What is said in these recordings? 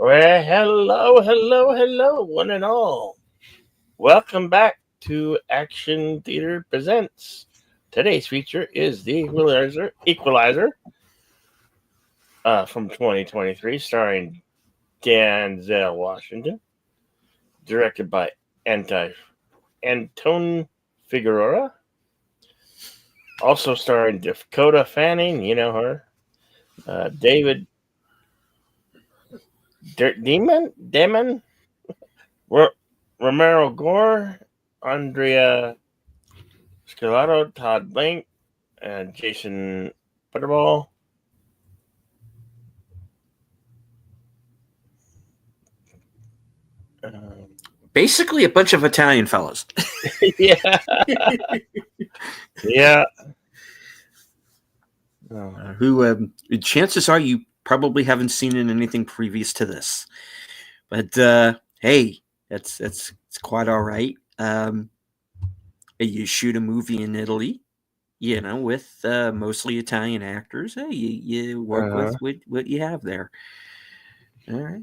Well, hello, one and all. Welcome back to Action Theater Presents. Today's feature is the Equalizer from 2023, starring Denzel Washington, directed by Antone Figueroa, also starring Dakota Fanning, you know her, David Demon, Romero Gore, Andrea Scalato, Todd Blank, and Jason Butterball. Um, Basically, a bunch of Italian fellas. yeah, yeah. Who chances are you probably haven't seen in anything previous to this. But hey, it's quite all right. You shoot a movie in Italy, with mostly Italian actors. Hey, you work Uh-huh. with what you have there. All right.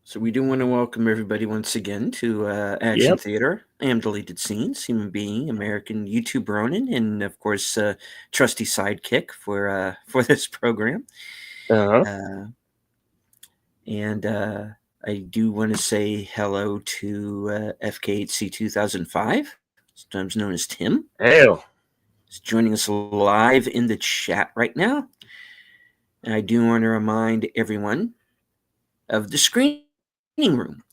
So we do want to welcome everybody once again to Action Yep. Theater. I am Deleted Scenes, human being, American YouTube Ronin, and of course, trusty sidekick for this program. Uh-huh. Uh, and I do want to say hello to FK8C 2005, sometimes known as Tim. Hell. He's joining us live in the chat right now. And I do want to remind everyone of the screening room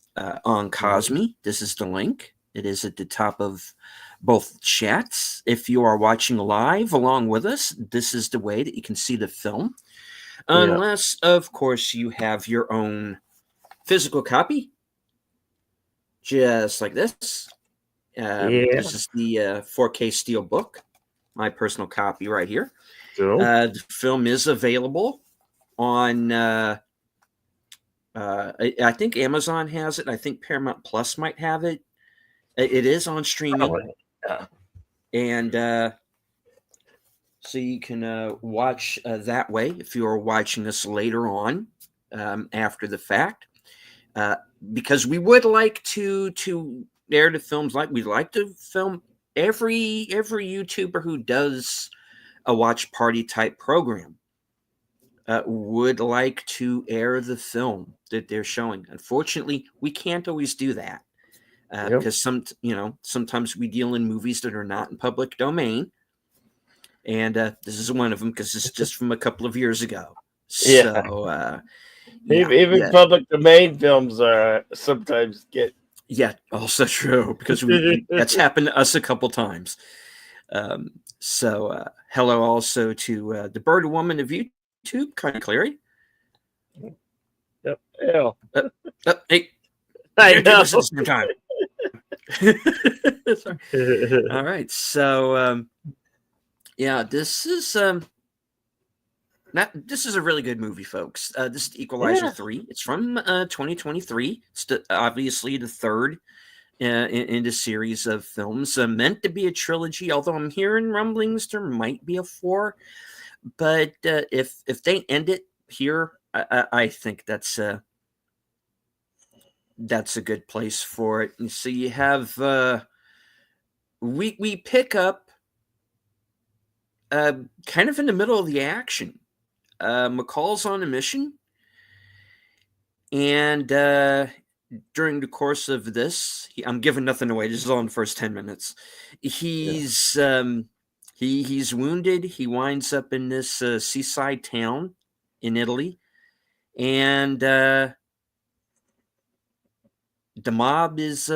on Cosme. This is the link. It is at the top of both chats. If you are watching live along with us, this is the way that you can see the film. Unless, of course, you have your own physical copy, just like this. This is the 4K steel book, my personal copy right here. So, The film is available on I think Amazon has it. I think Paramount Plus might have it. It is on streaming. probably. Yeah. And so you can watch that way if you're watching us later on after the fact. Because we would like to air the films like we'd like to film every YouTuber who does a watch party type program. Would like to air the film that they're showing. Unfortunately, we can't always do that because sometimes we deal in movies that are not in public domain, and this is one of them because it's just from a couple of years ago. So Even public domain films sometimes get. Yeah, also true because that's happened to us a couple times. So hello also to the Bird Woman of YouTube, Connie Cleary. Yep. Hell. Hey, I do this at know. the same time. All right, so this is this is a really good movie, folks. This is Equalizer 3. It's from 2023. It's obviously the third in the series of films, meant to be a trilogy. Although I'm hearing rumblings there might be a 4, but if they end it here, I think that's a good place for it. And so you have we pick up kind of in the middle of the action. McCall's on a mission, and during the course of this, I'm giving nothing away. This is all in the first 10 minutes. He's he's wounded. He winds up in this seaside town in Italy, and the mob is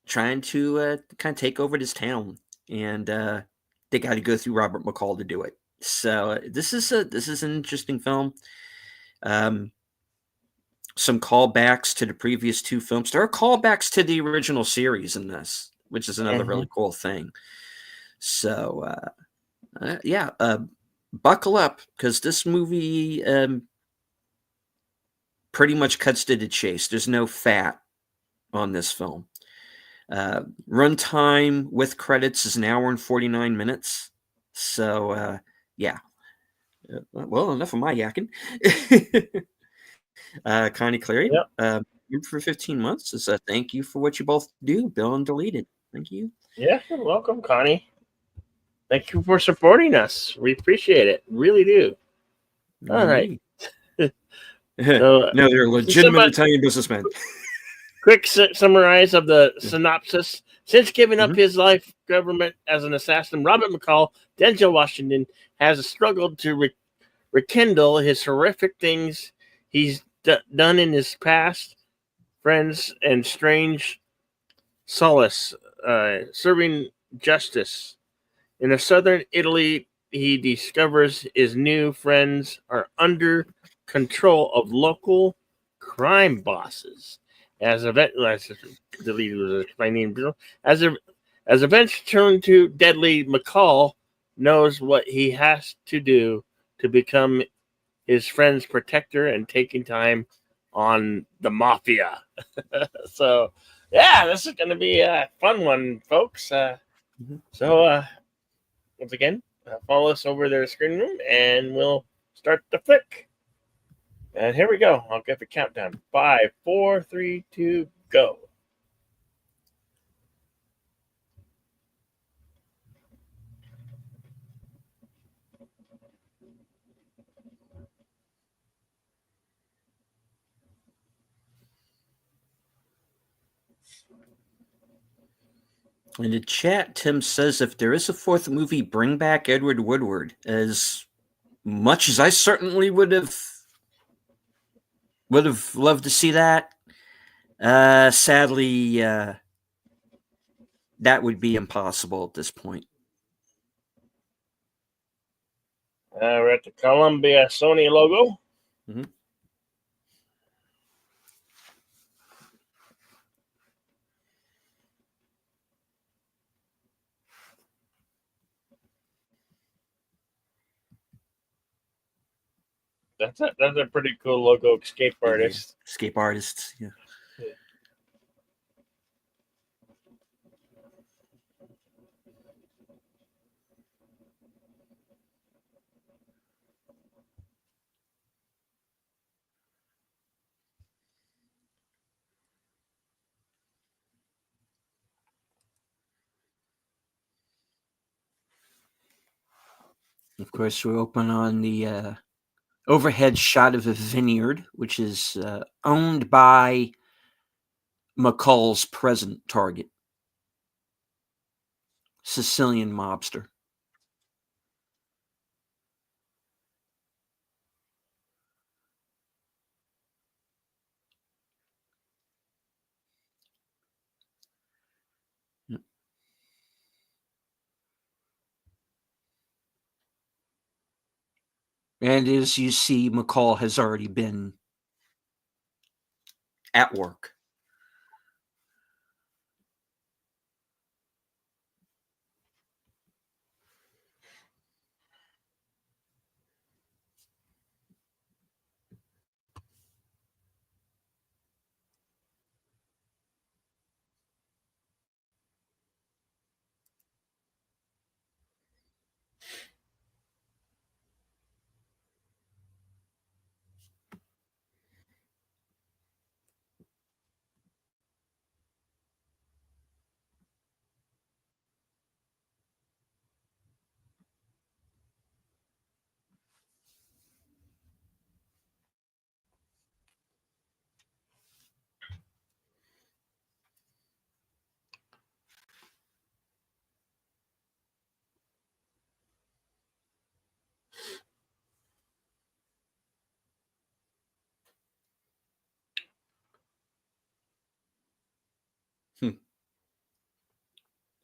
trying to kind of take over this town, and they got to go through Robert McCall to do it. So this is an interesting film. Some callbacks to the previous 2 films. There are callbacks to the original series in this, which is another really cool thing. So buckle up because this movie pretty much cuts to the chase. There's no fat on this film. Runtime with credits is an hour and 49 minutes. So Well, enough of my yakking. Connie Clary, Yep. for 15 months is a thank you for what you both do, Bill and Deleted. Thank you. Yeah, you're welcome, Connie. Thank you for supporting us. We appreciate it. Really do. All right. So, no, they're legitimate Italian businessmen. Quick summarize of the synopsis. Since giving up his life government as an assassin, Robert McCall, Denzel Washington, has struggled to rekindle his horrific things he's done in his past, friends, and strange solace, serving justice. In the southern Italy, he discovers his new friends are under control of local crime bosses. As events turn to deadly, McCall knows what he has to do to become his friend's protector and taking time on the mafia. So, yeah, this is going to be a fun one, folks. So, once again, follow us over there, screen room, and we'll start the flick. And here we go. I'll give a countdown. 5, 4, 3, 2, go. In the chat, Tim says if there is a fourth movie, bring back Edward Woodward. As much as I certainly would have loved to see that, sadly, that would be impossible at this point. We're at the Columbia Sony logo. Mm-hmm. That's a pretty cool logo. Escape artist. Escape artists, yeah. Of course, we're open on the overhead shot of a vineyard, which is owned by McCall's present target, Sicilian mobster. And as you see, McCall has already been at work.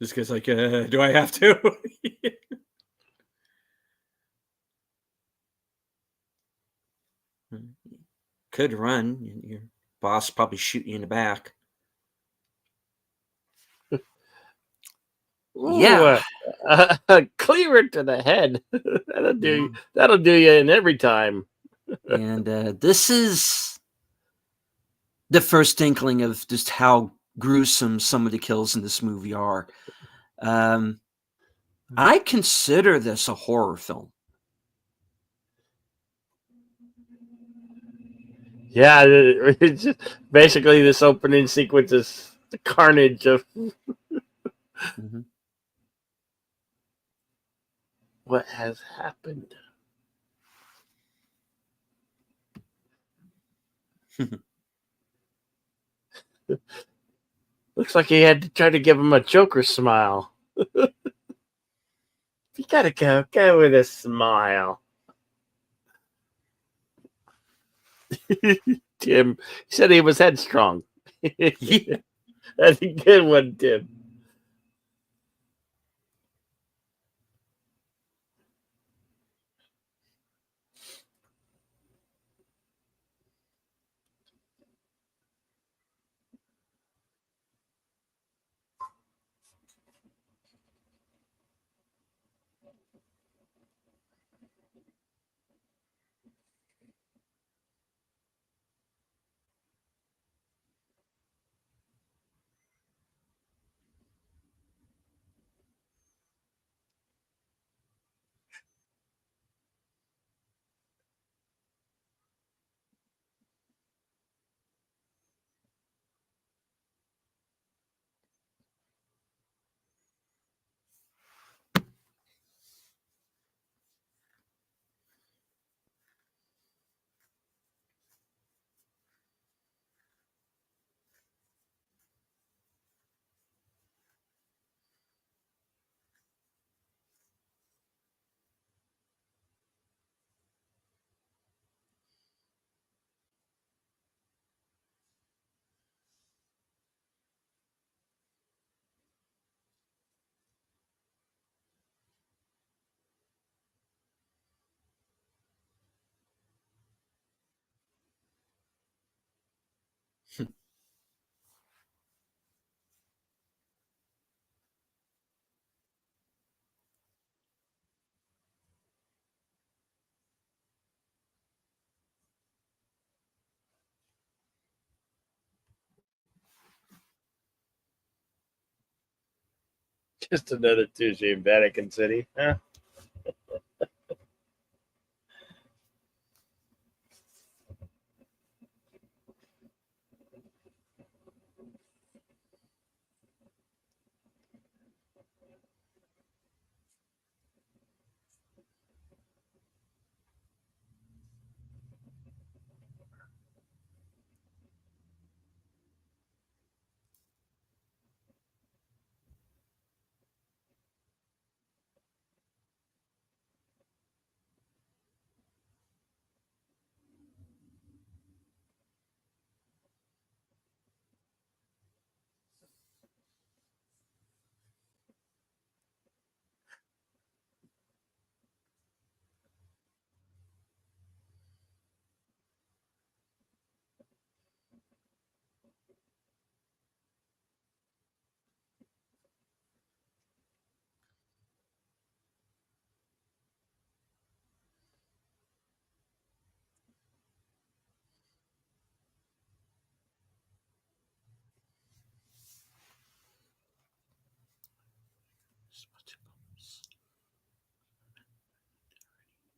This guy's like, do I have to? Could run. Your boss probably shoot you in the back. Ooh, yeah, clear it to the head. That'll do you in every time. And this is the first inkling of just how gruesome some of the kills in this movie are. I consider this a horror film. Yeah, it's just basically this opening sequence is the carnage of Mhm. what has happened. Looks like he had to try to give him a Joker smile. You gotta go with a smile. Tim, he said he was headstrong. Yeah. That's a good one, Tim. Just another Tuesday in Vatican City. Huh?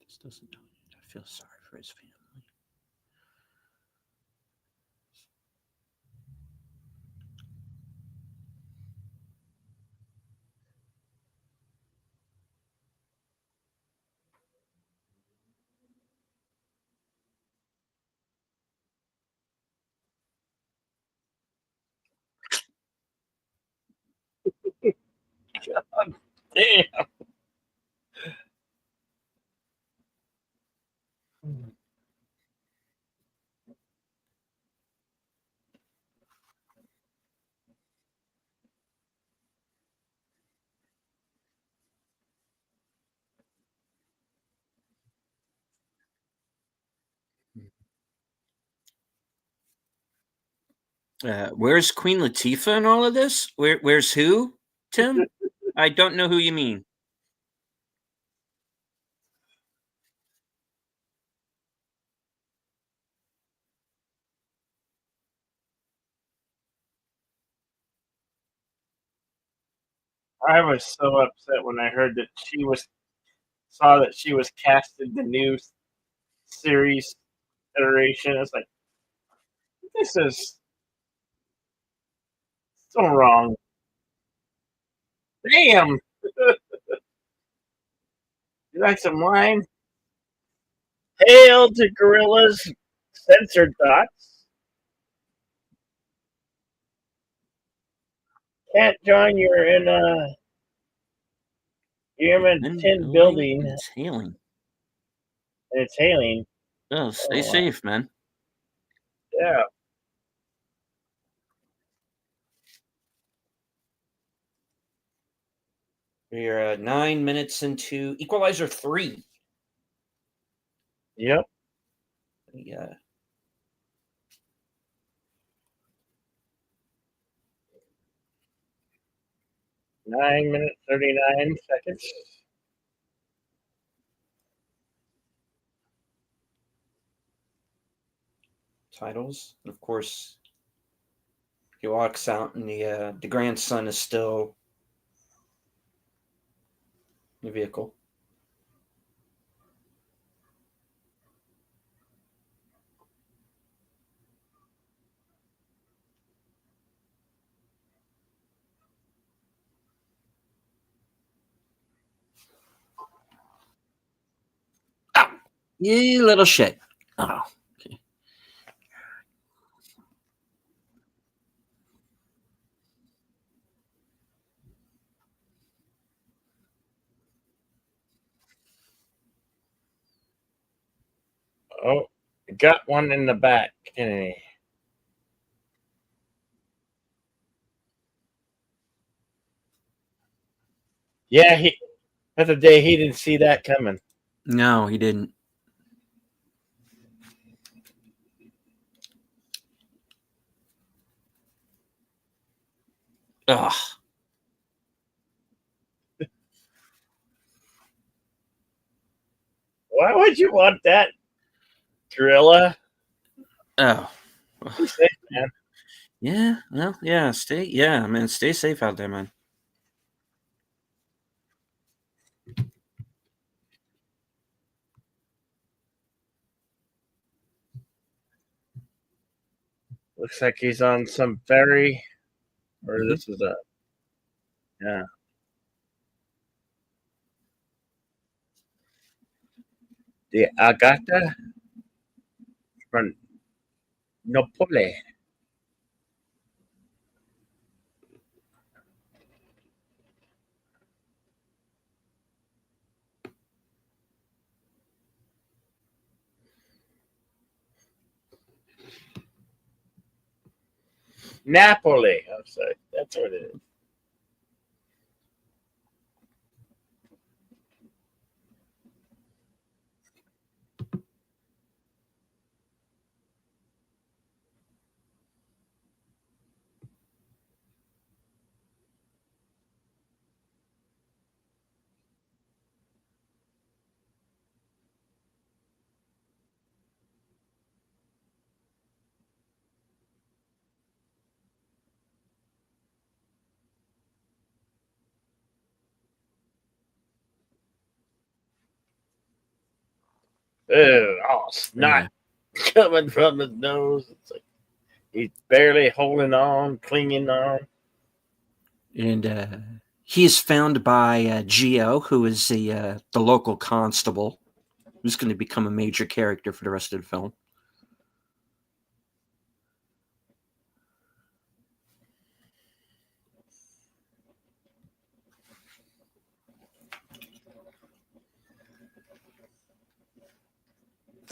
This doesn't know. I feel sorry for his family. Damn. Where's Queen Latifah in all of this? Where's who, Tim? I don't know who you mean. I was so upset when I heard that she was saw that she was cast in the new series iteration. I was like, This is so wrong. Damn. You like some wine? Hail to gorillas. Censored thoughts. Can't join. You're in a tin building, It's hailing. and it's hailing. Oh, stay Oh, safe, man. yeah. We're 9 minutes into Equalizer 3. Yep. Yeah. Nine minutes, 39 seconds. Titles. And of course, he walks out, and the grandson is still in the vehicle. Oh, you little shit. Oh, okay. Oh, got one in the back, didn't he? Yeah, he. That's the day he didn't see that coming. No, he didn't. Ugh. Why would you want that, gorilla? Oh. Be safe, man. Yeah, well, yeah, man, stay safe out there, man. Looks like he's on some ferry, or Mhm. this is a yeah. The Agata from Napoli. Napoli. I'm sorry. That's what it is. Ew, oh, snot Yeah. coming from his nose. It's like he's barely holding on, clinging on. And he is found by Geo, who is the local constable, who's going to become a major character for the rest of the film.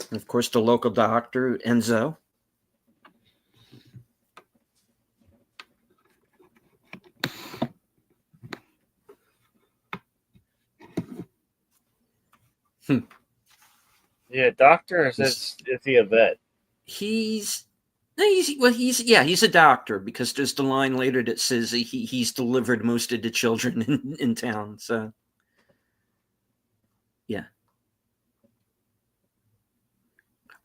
And of course, the local doctor, Enzo. Yeah, doctor, or is he a vet? He's he's a doctor, because there's the line later that says he's delivered most of the children in town. So yeah.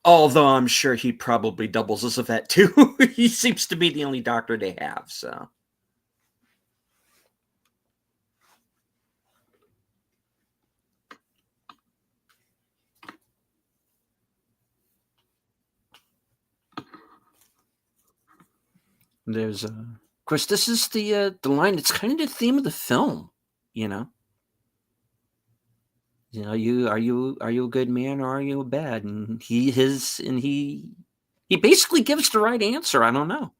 Although I'm sure he probably doubles as a vet too. He seems to be the only doctor they have. So There's, of course, this is the line. It's kind of the theme of the film, you know. You know, are you a good man or are you a bad? And he basically gives the right answer. I don't know.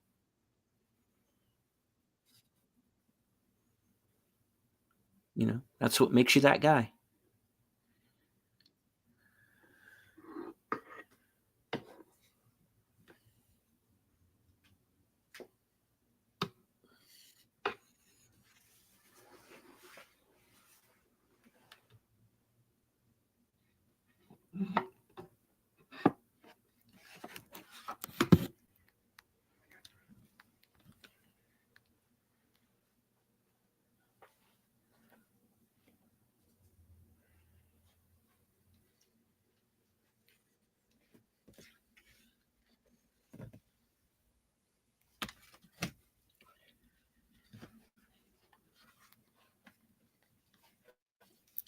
You know, that's what makes you that guy.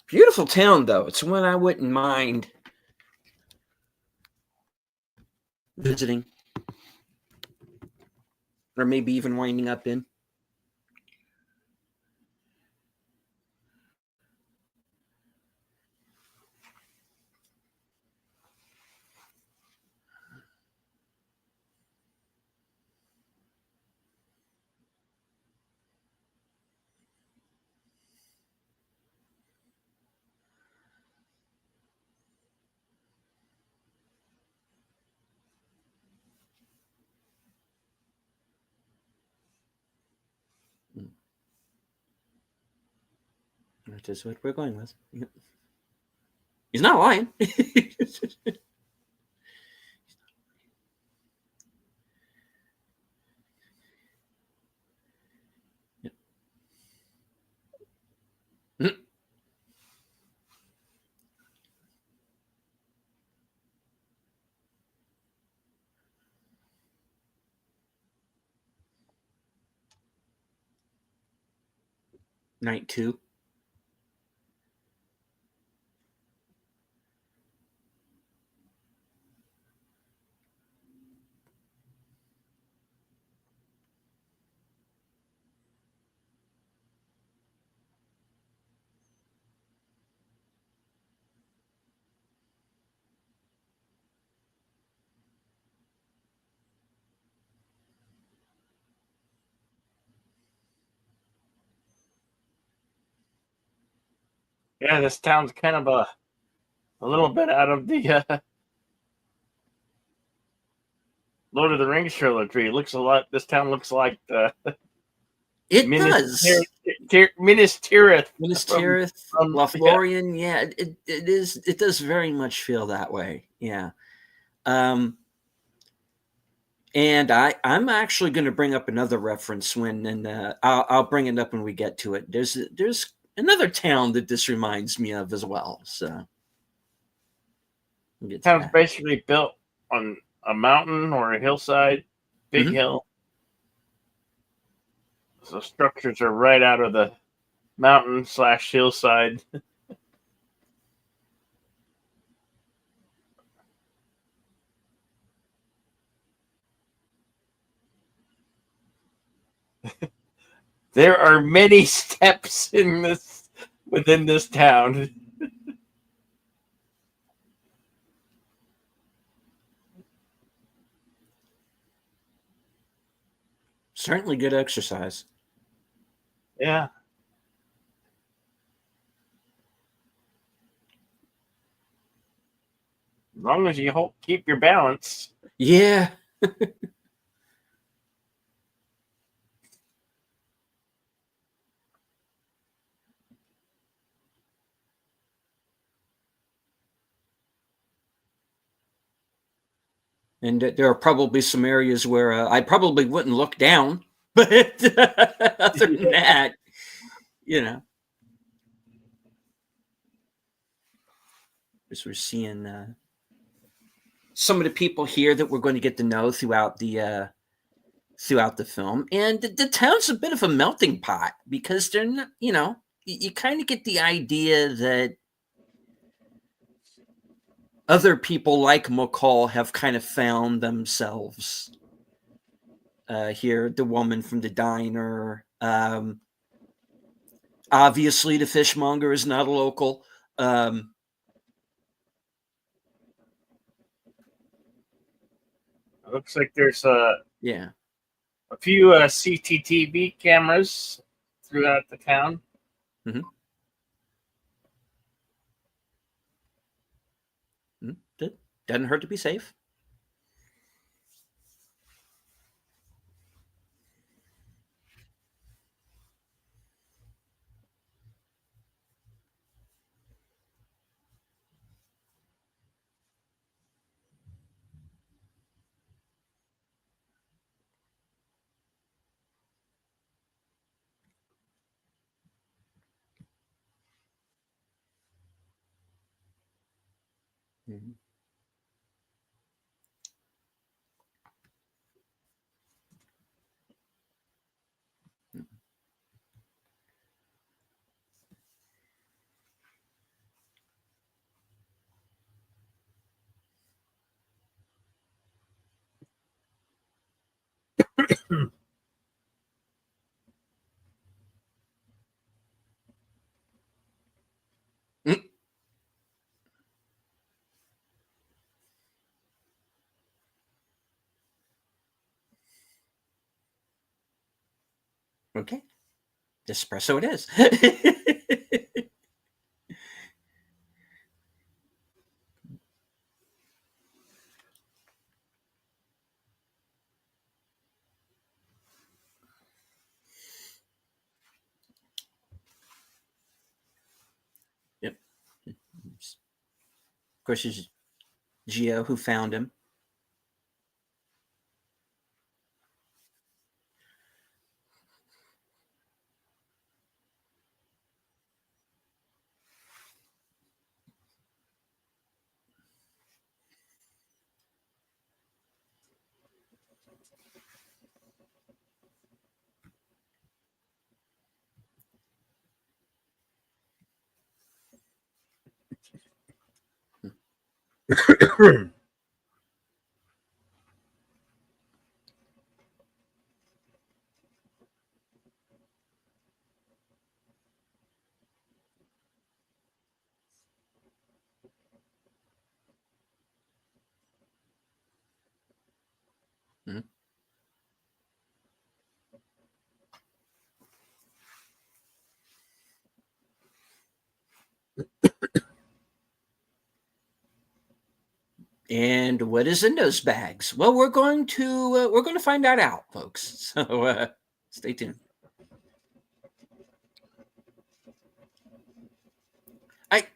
Beautiful town, though. It's one I wouldn't mind visiting, or maybe even winding up in. That is what we're going with. Yep. He's not lying. Yep. Mm. Night 2. Yeah, this town's kind of a little bit out of the Lord of the Rings trilogy. It looks a lot. This town looks like It Minas does. Minas Tirith. Minas Tirith, Lothlorien, yeah, it is. It does very much feel that way. Yeah. And I'm actually going to bring up another reference and I'll bring it up when we get to it. There's another town that this reminds me of as well. So The town's basically built on a mountain or a hillside, big hill. So structures are right out of the mountain / hillside. There are many steps within this town. Certainly good exercise. Yeah. As long as you keep your balance. Yeah. And there are probably some areas where I probably wouldn't look down, but other than that, you know, as we're seeing some of the people here that we're going to get to know throughout the film, and the town's a bit of a melting pot because they're not, you know, you kind of get the idea that other people like McCall have kind of found themselves here, the woman from the diner. Obviously, the fishmonger is not a local. Looks like there's Yeah. a few CCTV cameras throughout the town. Mm-hmm. Doesn't hurt to be safe. Mm-hmm. Mm. Okay. Espresso it is. Yep. Of course, it's Gio who found him. Mhm. And what is in those bags? Well, we're going to find that out, folks. So stay tuned. I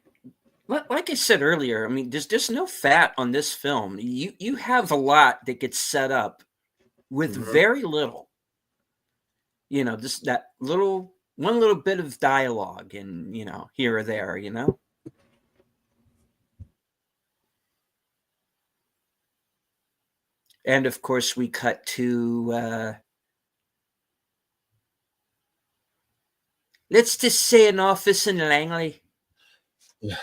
like I said earlier. I mean, there's just no fat on this film. You have a lot that gets set up with very little. Just that one little bit of dialogue, and here or there. And of course, we cut to let's just say an office in Langley. Yeah.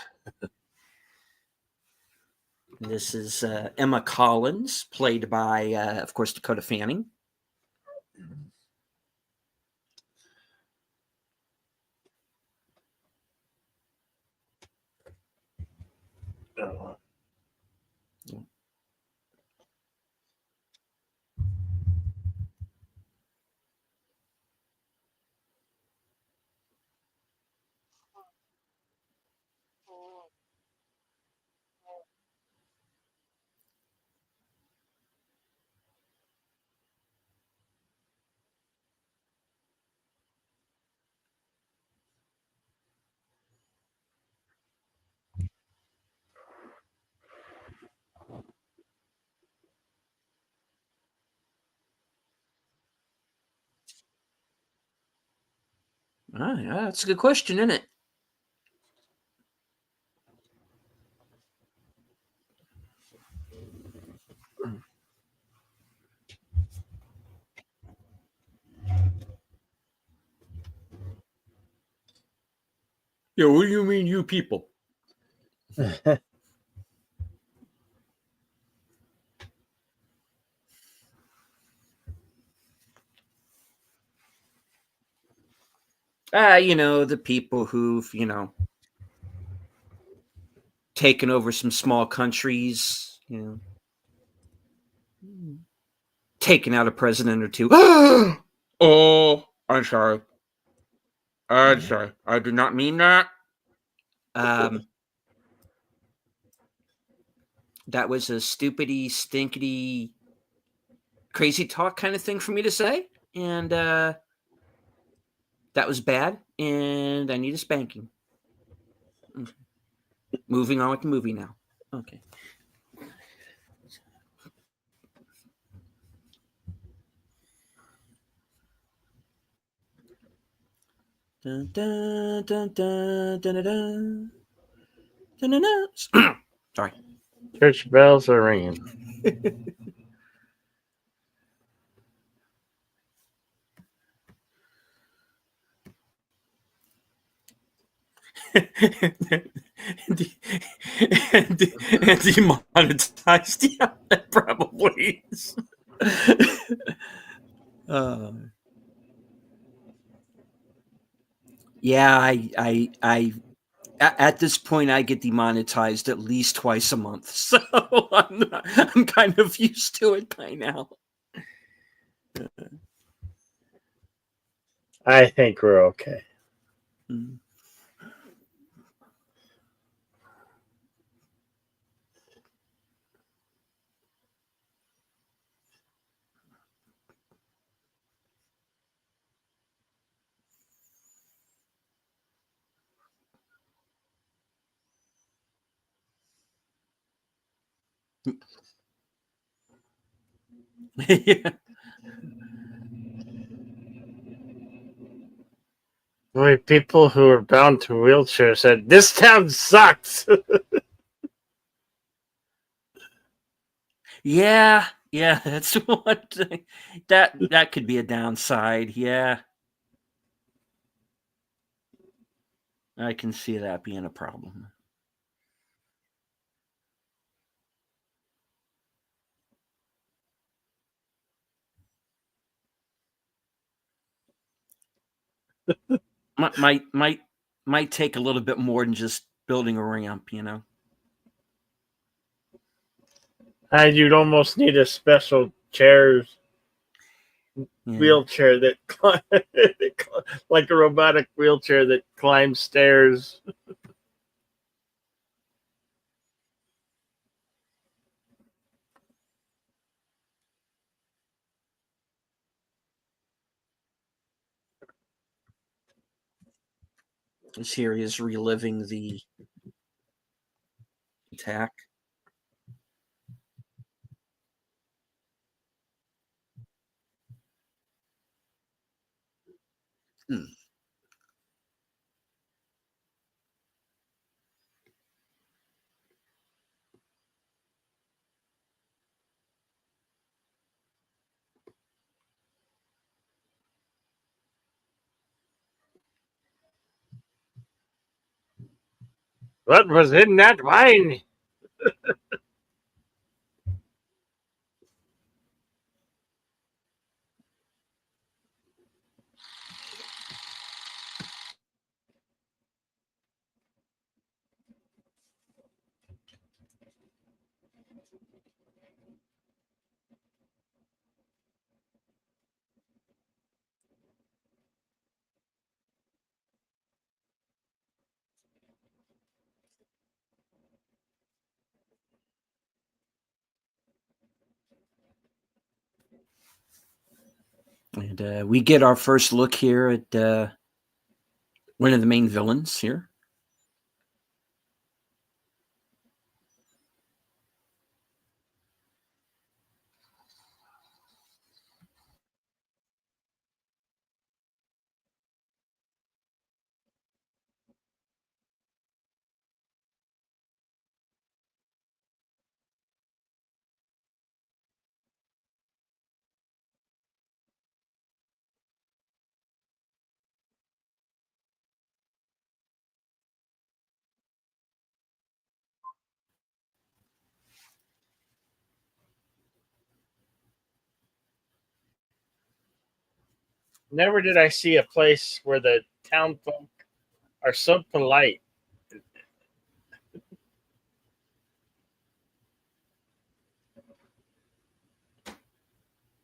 This is Emma Collins, played by, of course, Dakota Fanning. Yeah, that's a good question, isn't it? Yeah, what do you mean, you people? The people who've, taken over some small countries, taken out a president or two. Oh, I'm sorry. I'm sorry. I did not mean that. That was a stupidity, stinkity, crazy talk kind of thing for me to say. And that was bad. And I need a spanking. Okay. Moving on with the movie now. Okay. Dun, dun, dun, dun, dun, dun, dun, dun, dun. Sorry. Church bells are ringing. and demonetized. Yeah, that probably is. Yeah, I at this point I get demonetized at least twice a month, so I'm kind of used to it by now. I think we're okay. Mm. Yeah. Boy, people who are bound to wheelchairs said, "This town sucks." Yeah, that's one thing. That could be a downside. Yeah, I can see that being a problem. Might take a little bit more than just building a ramp. And you'd almost need a special Yeah. wheelchair that like a robotic wheelchair that climbs stairs. This here is reliving the attack. Hmm. What was in that wine? And we get our first look here at one of the main villains here. Never did I see a place where the town folk are so polite.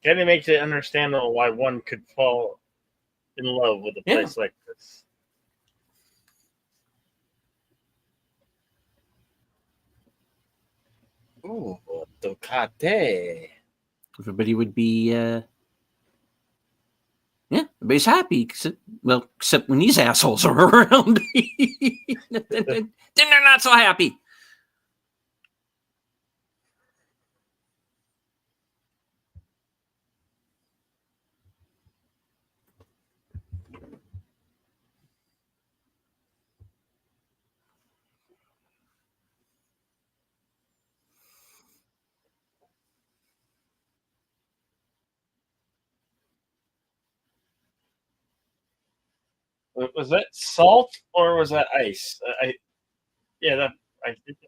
Kind of makes it understandable why one could fall in love with a place like this. Ooh, Ducati. Everybody would be, everybody's happy. Except when these assholes are around. Then they're not so happy. Was that salt or was that ice? I think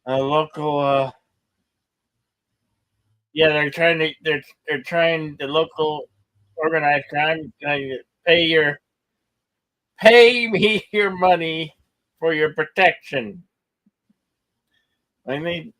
a local. They're trying the local organized crime. Pay me your money for your protection. I mean,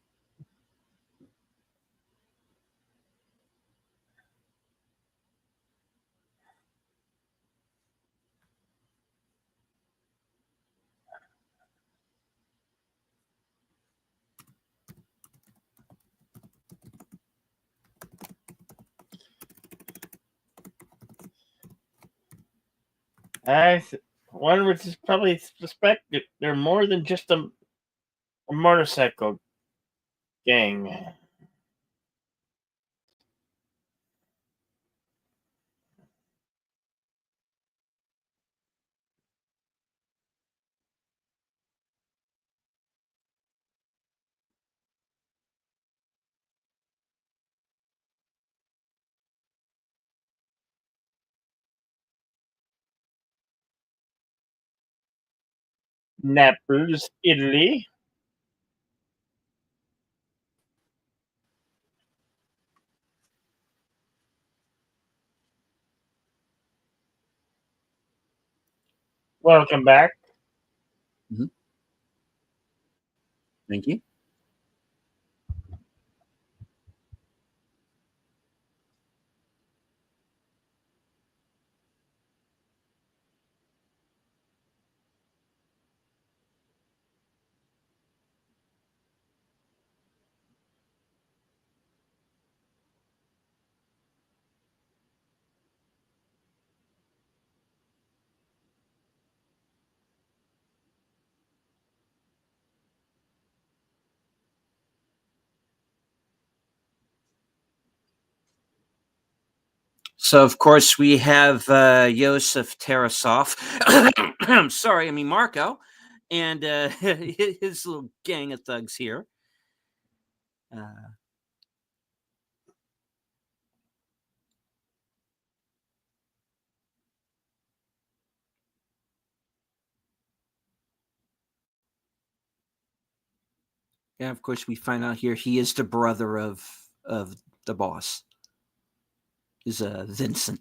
one would probably suspect that they're more than just a motorcycle gang. Naples, Italy. Welcome back. Thank you. So, of course, we have Yosef Tarasov. I'm sorry, I mean Marco, and his little gang of thugs here. Uh, yeah, of course, we find out here he is the brother of the boss. Is Vincent.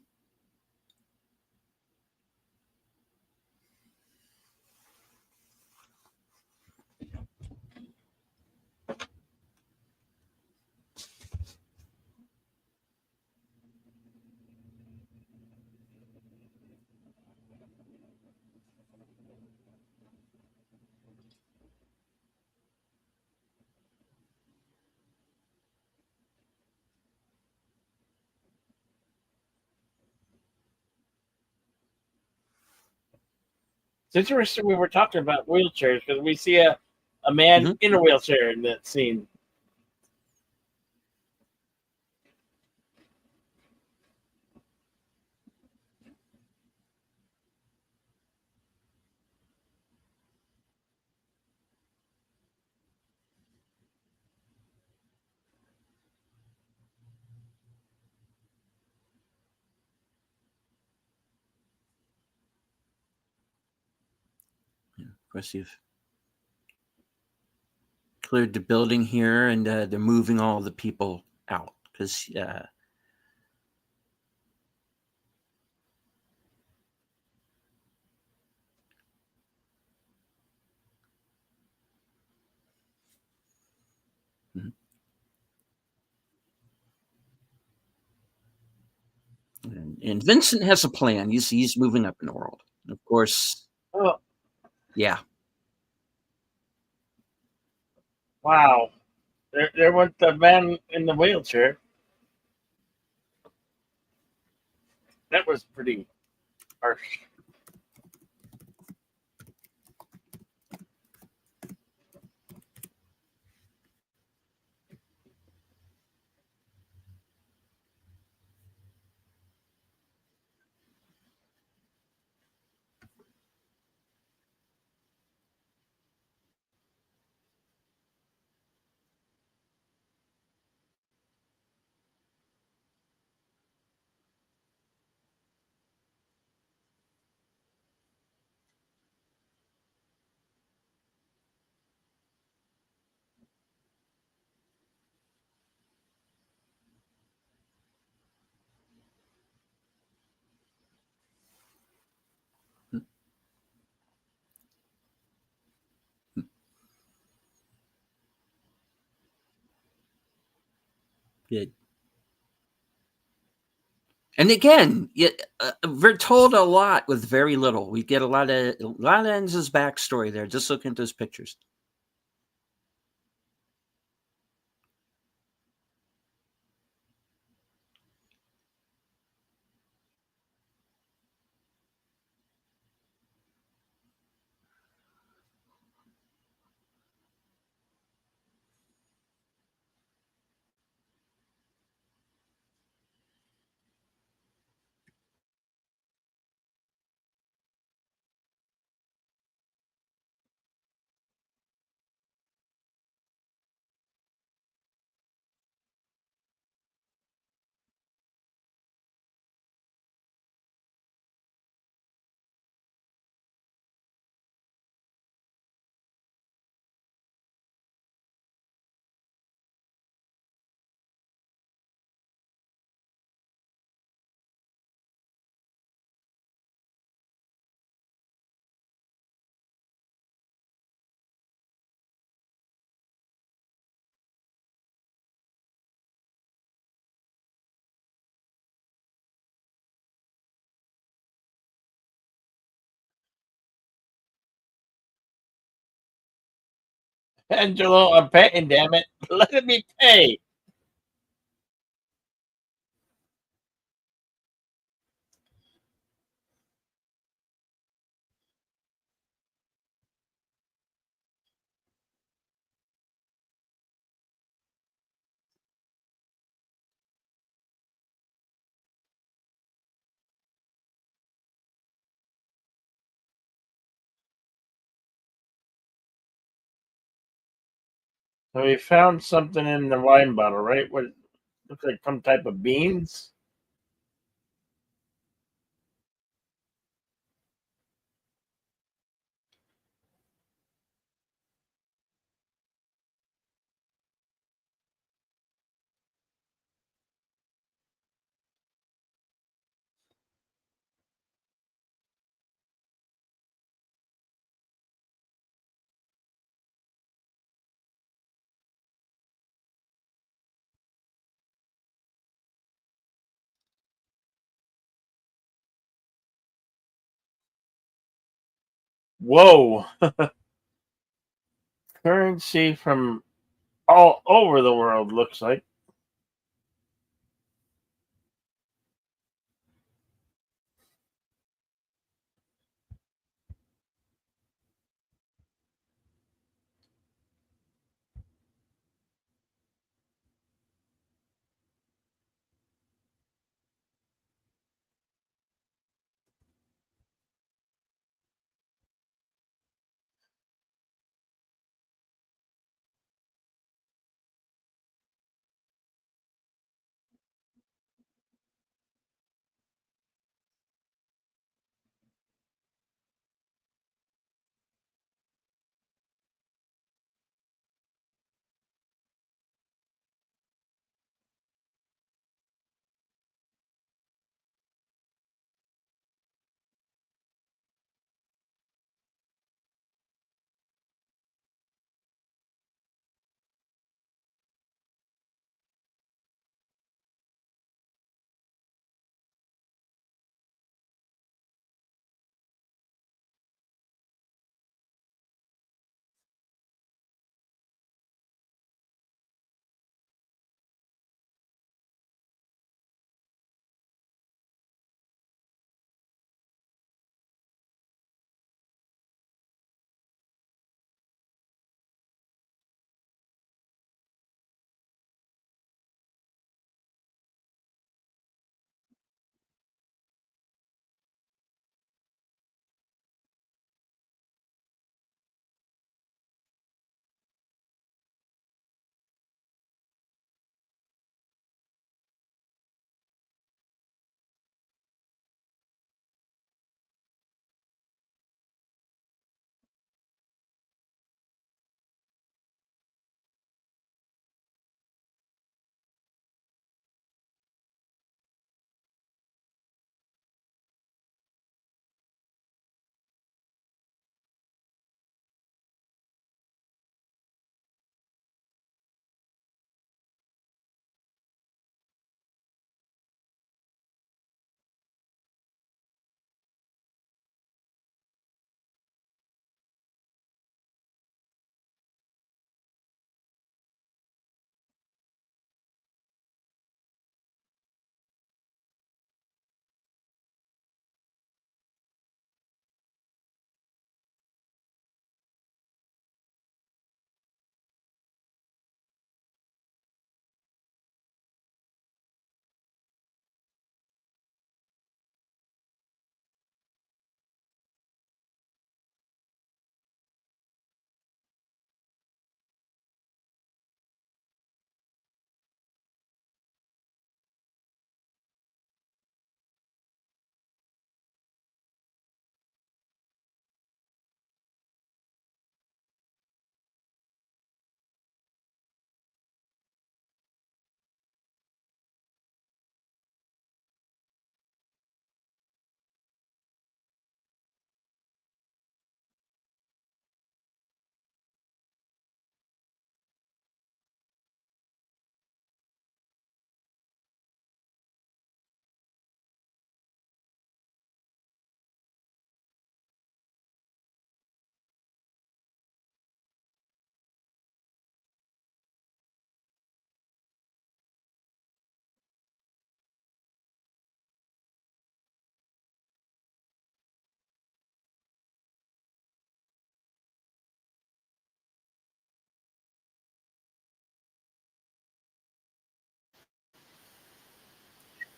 It's interesting we were talking about wheelchairs because we see a man in a wheelchair in that scene. Yeah, of course, you've cleared the building here, and they're moving all the people out because and Vincent has a plan. He's moving up in the world. Of course, Oh, yeah. wow. There went the man in the wheelchair. That was pretty harsh. Good. And again, we're told a lot with very little. We get a lot of Enzo's backstory there. Just looking at those pictures. Angelo, I'm paying, damn it. Let me pay. So he found something in the wine bottle, right? What looks like some type of beans. Whoa. Currency from all over the world, looks like.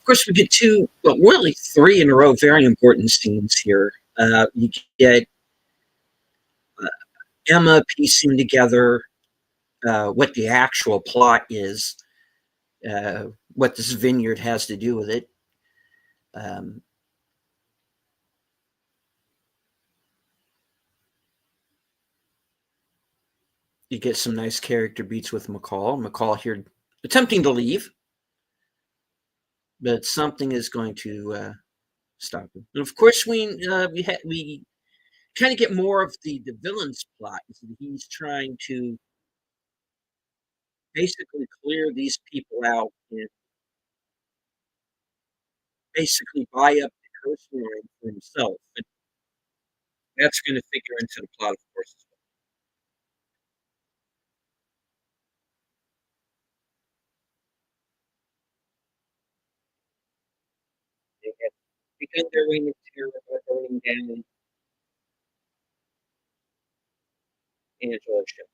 course, we get two, well, really three in a row, very important scenes here. You get uh, Emma piecing together what the actual plot is, what this vineyard has to do with it. Um, you get some nice character beats with McCall. McCall here attempting to leave, but something is going to stop him. And of course, we kind of get more of the villain's plot. He's trying to basically clear these people out and basically buy up the coastline for himself. And that's going to figure into the plot, of course, as well. They had begun their reign of terror by burning down Angela's ship.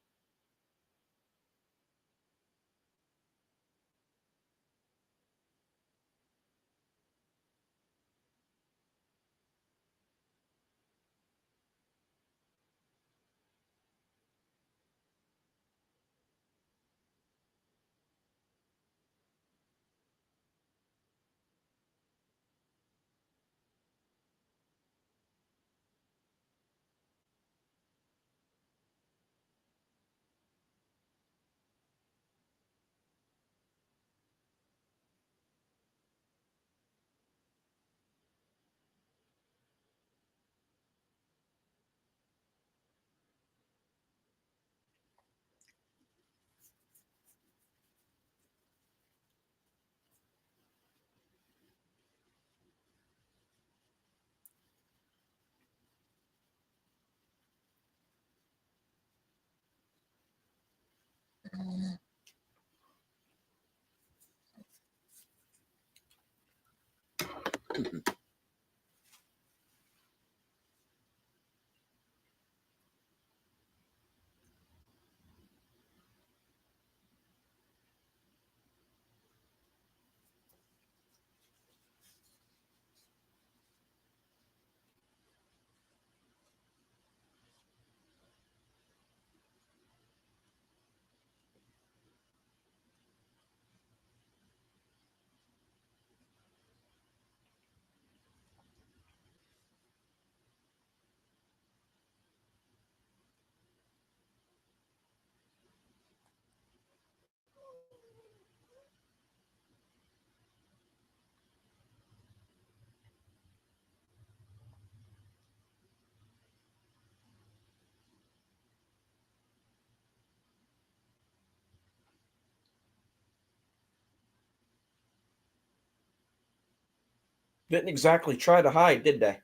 Didn't exactly try to hide, did they?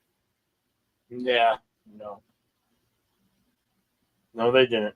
Yeah. No. No, they didn't.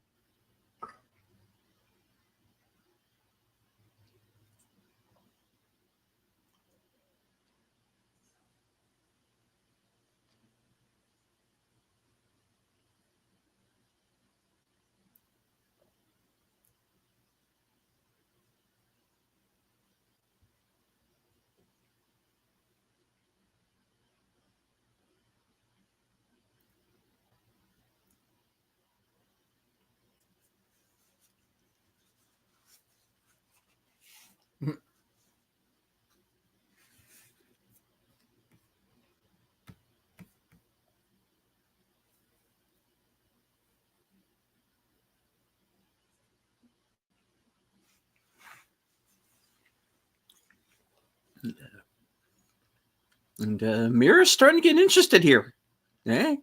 And Mira's starting to get interested here. Eh?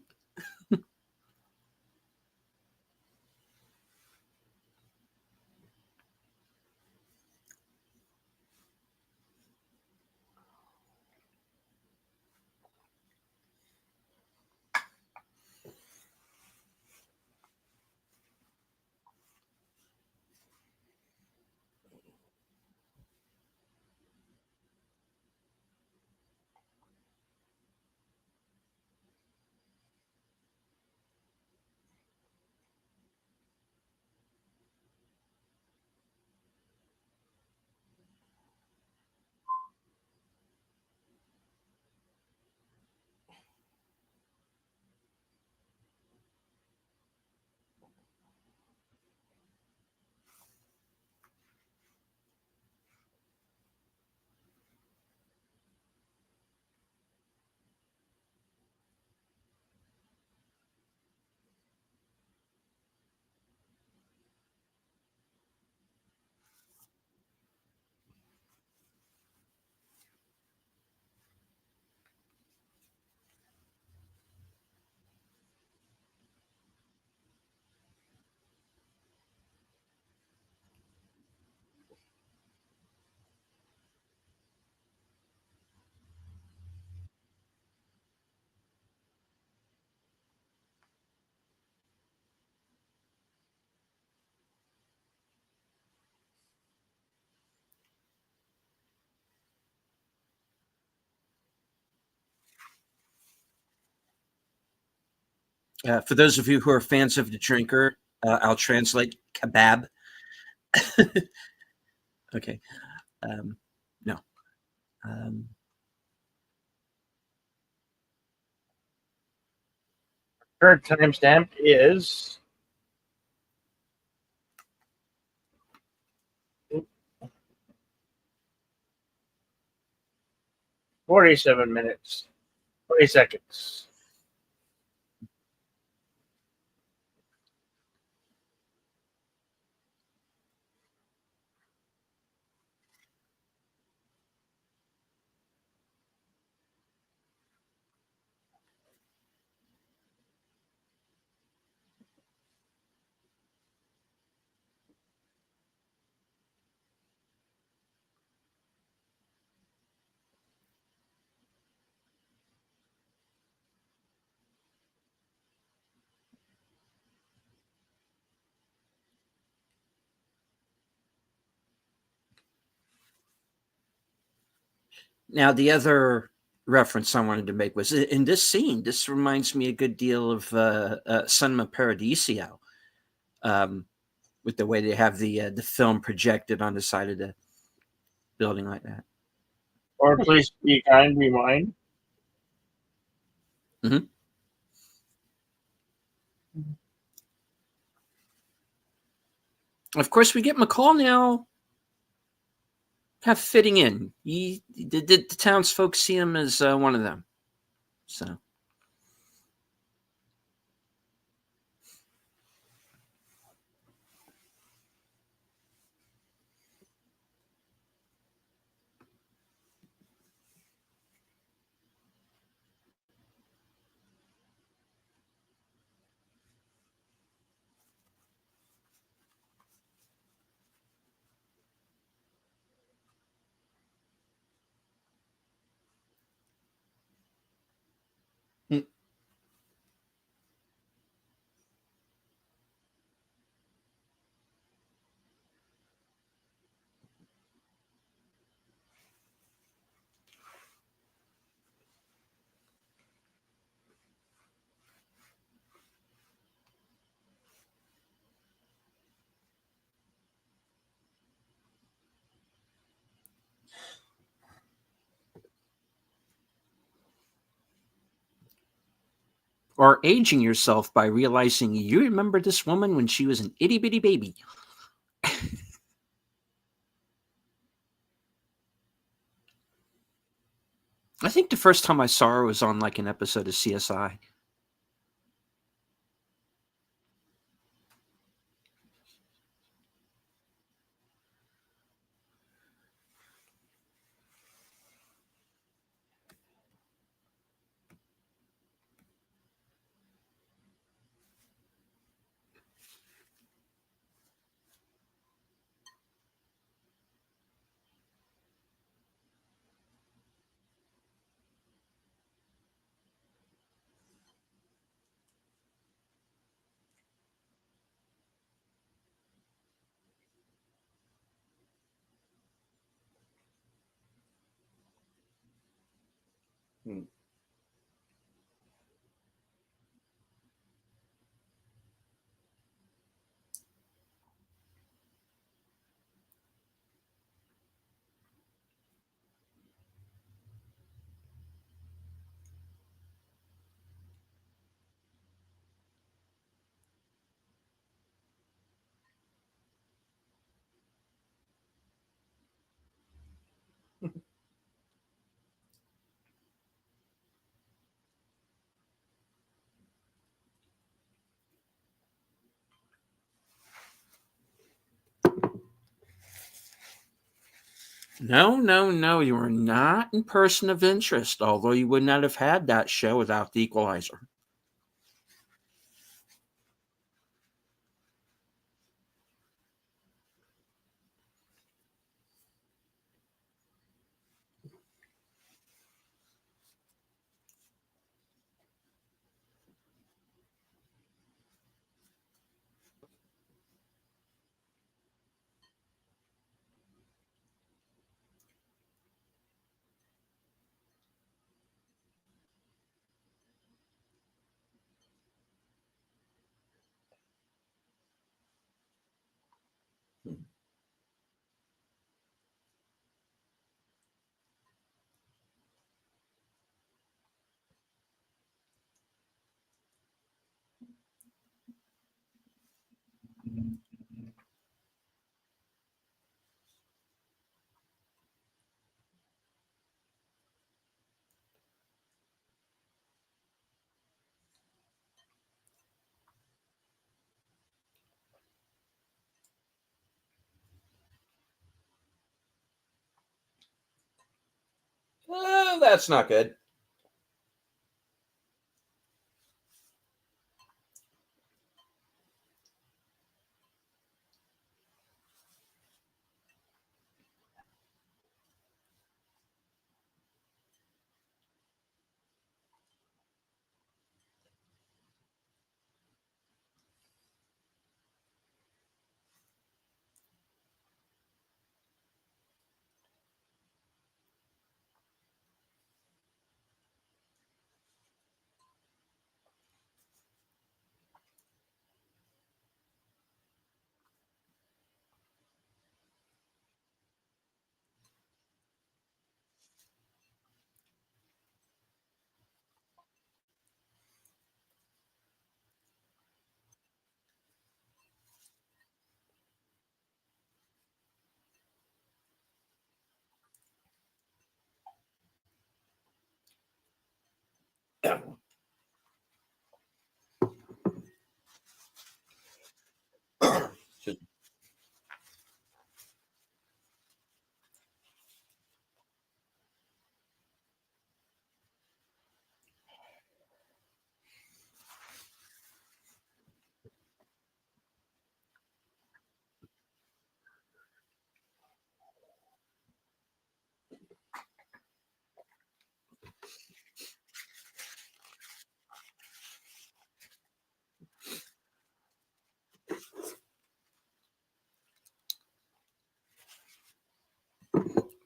For those of you who are fans of the drinker, I'll translate kebab. Okay. Um, no. Um, Current timestamp is 47 minutes, 20 seconds. Now, the other reference I wanted to make was in this scene. This reminds me a good deal of Cinema Paradiso, with the way they have the film projected on the side of the building like that. Or please be kind, be mine. Mm-hmm. Of course, we get McCall now have fitting in. The townsfolk see him as one of them. So. Or aging yourself by realizing you remember this woman when she was an itty bitty baby. I think the first time I saw her was on like an episode of CSI. Hmm. No, no, no. You are not in person of interest, although you would not have had that show without the Equalizer. That's not good.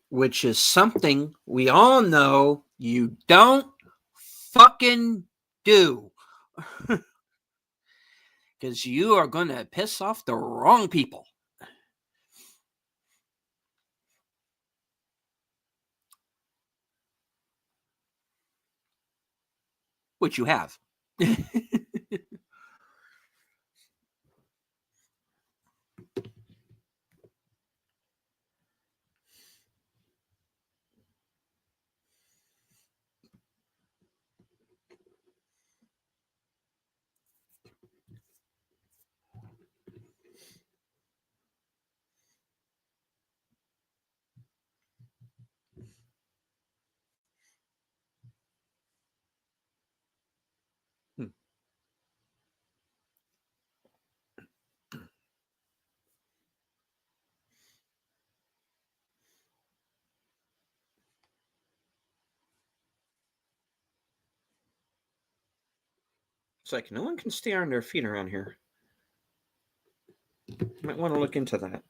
Which is something we all know you don't fucking do. Because you are going to piss off the wrong people. Which you have. It's like no one can stay on their feet around here. Might want to look into that.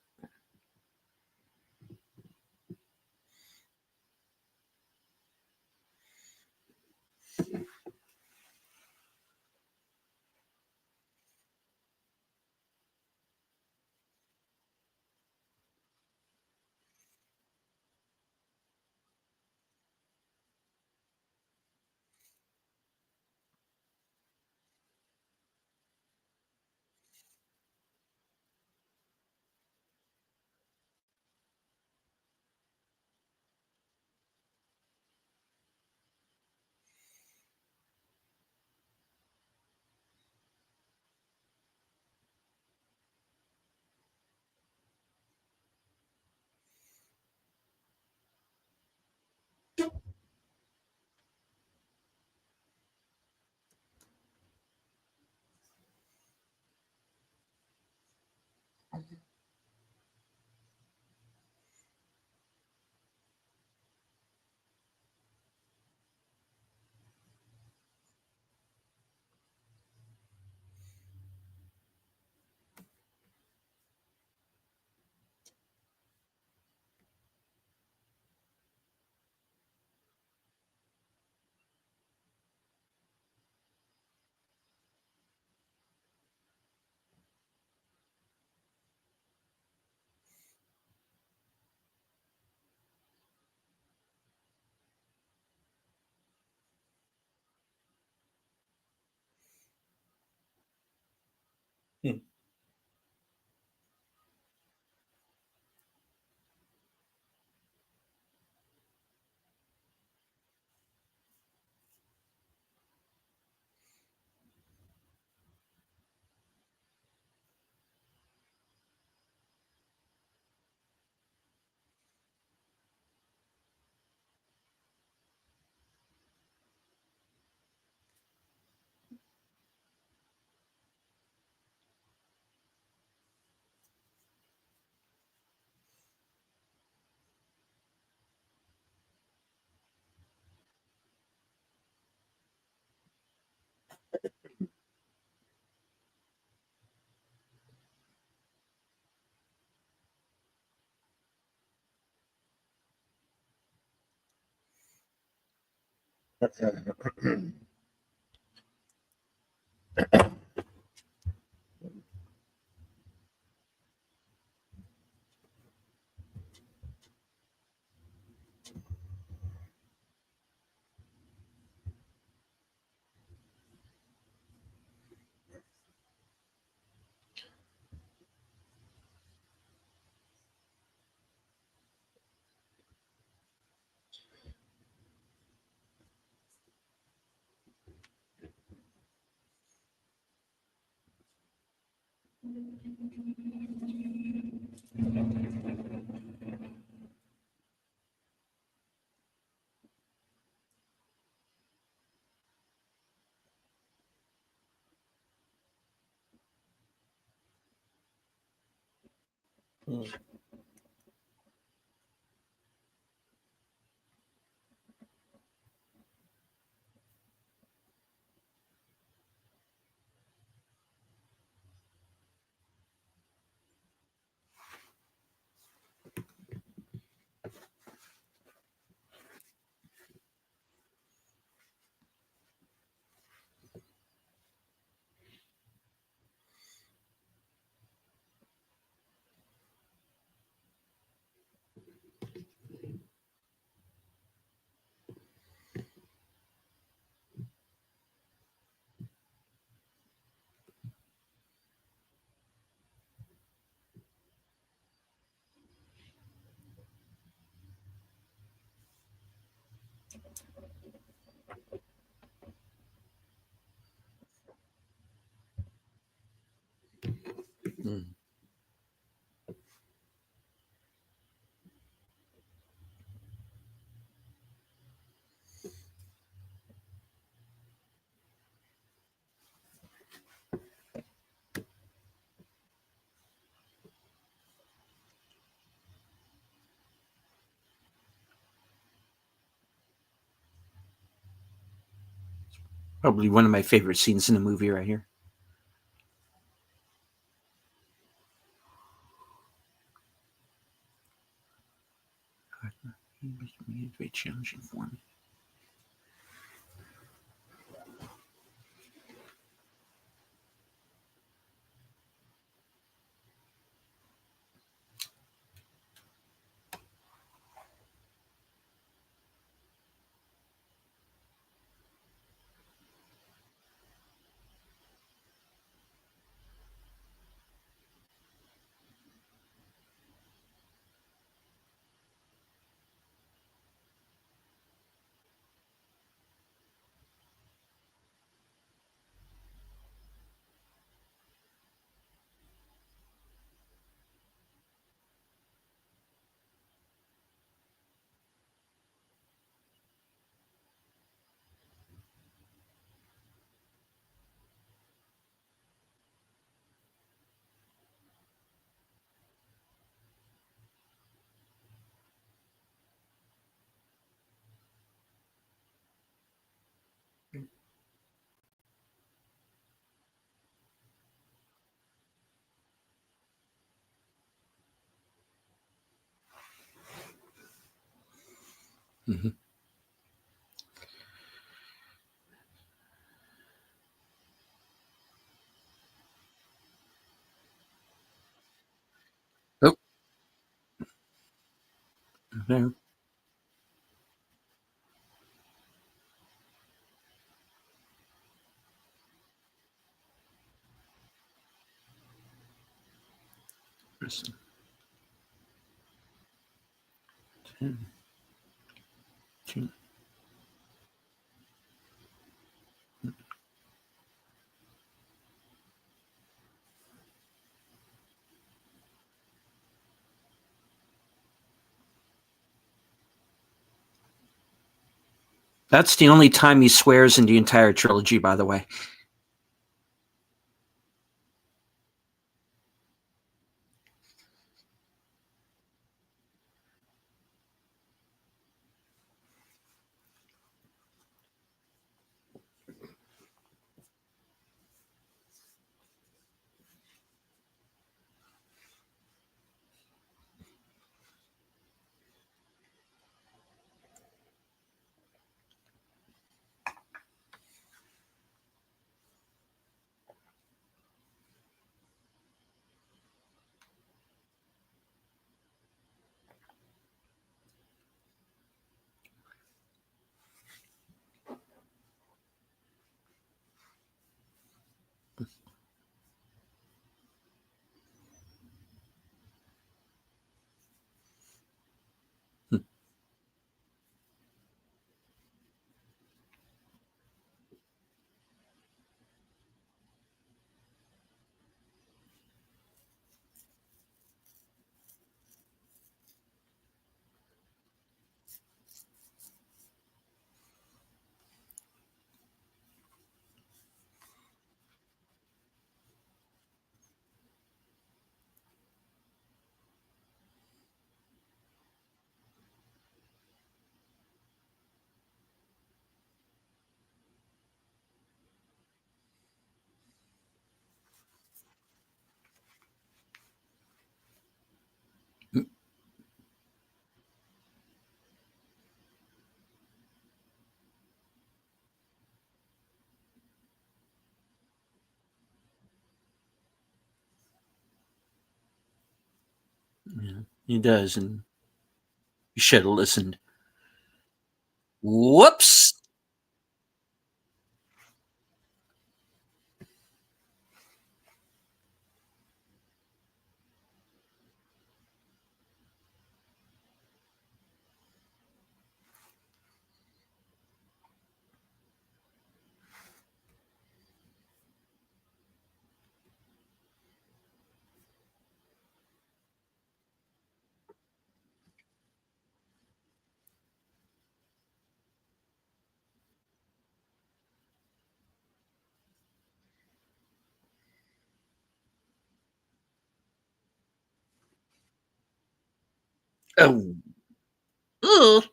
Mm. Probably one of my favorite scenes in the movie right here. It's very challenging for me. Mm-hmm. Oh, there. Listen. 10, 2. That's the only time he swears in the entire trilogy, by the way. Yeah, he does, and you should have listened. Whoops. Oh. Ugh.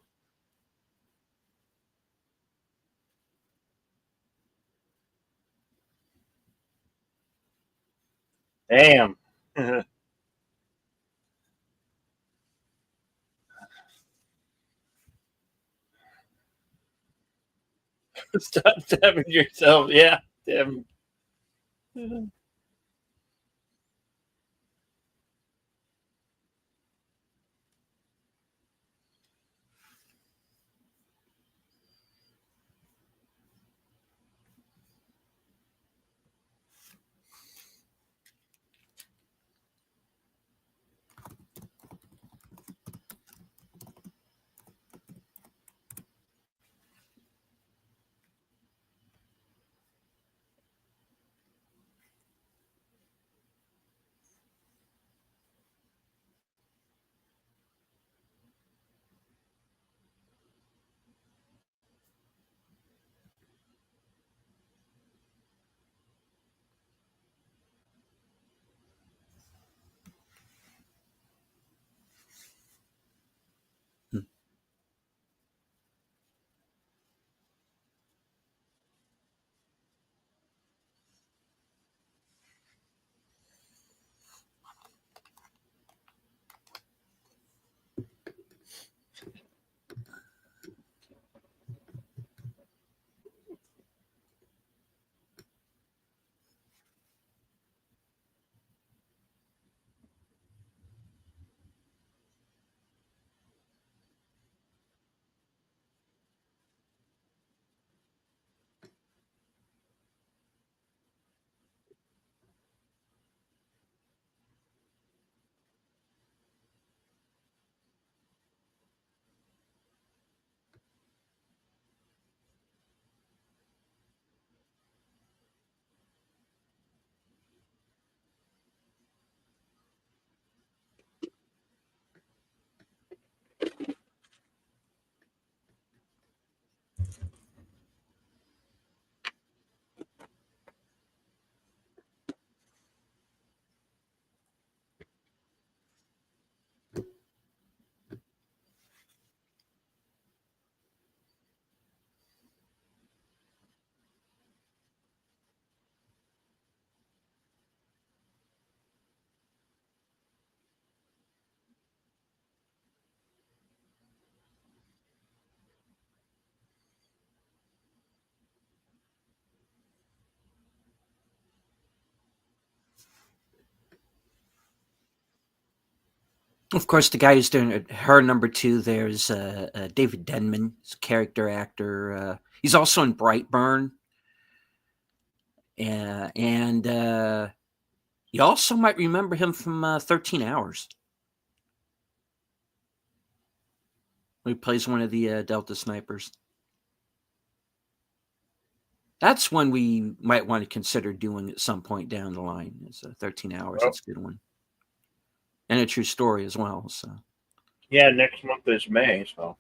Damn. Stop stabbing yourself. Yeah. Damn. Of course, the guy who's doing her number two there is David Denman. He's a character actor. He's also in Brightburn. And you also might remember him from 13 Hours. He plays one of the Delta snipers. That's one we might want to consider doing at some point down the line. It's 13 Hours. Well, It's a good one. And a true story as well. So yeah, next month is May, so.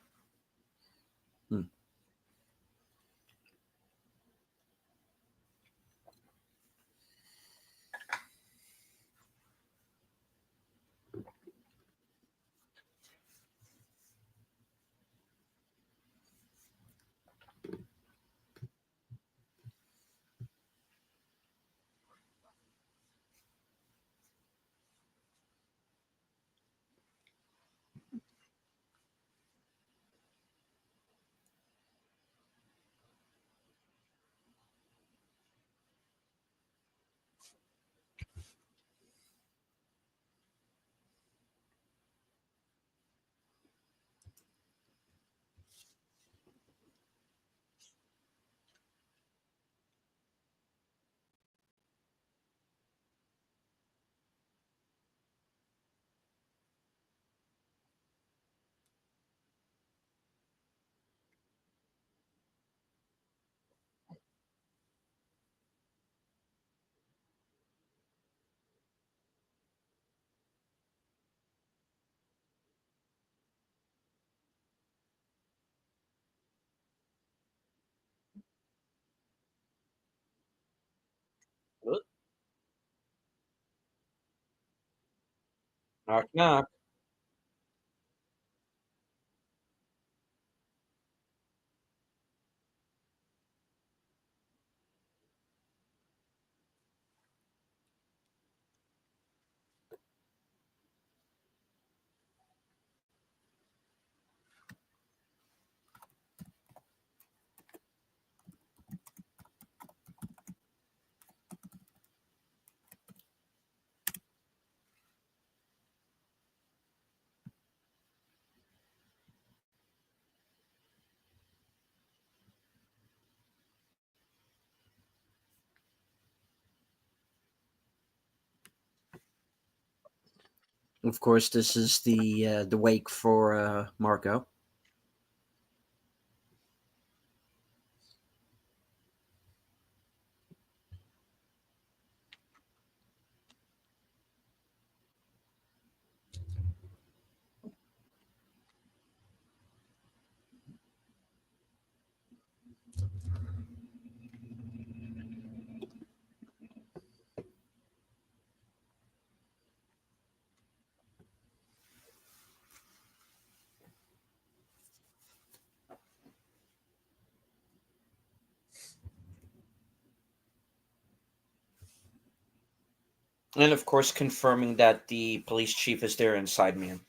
Knock, knock. Of course, this is the wake for Marco. And of course, confirming that the police chief is there inside man.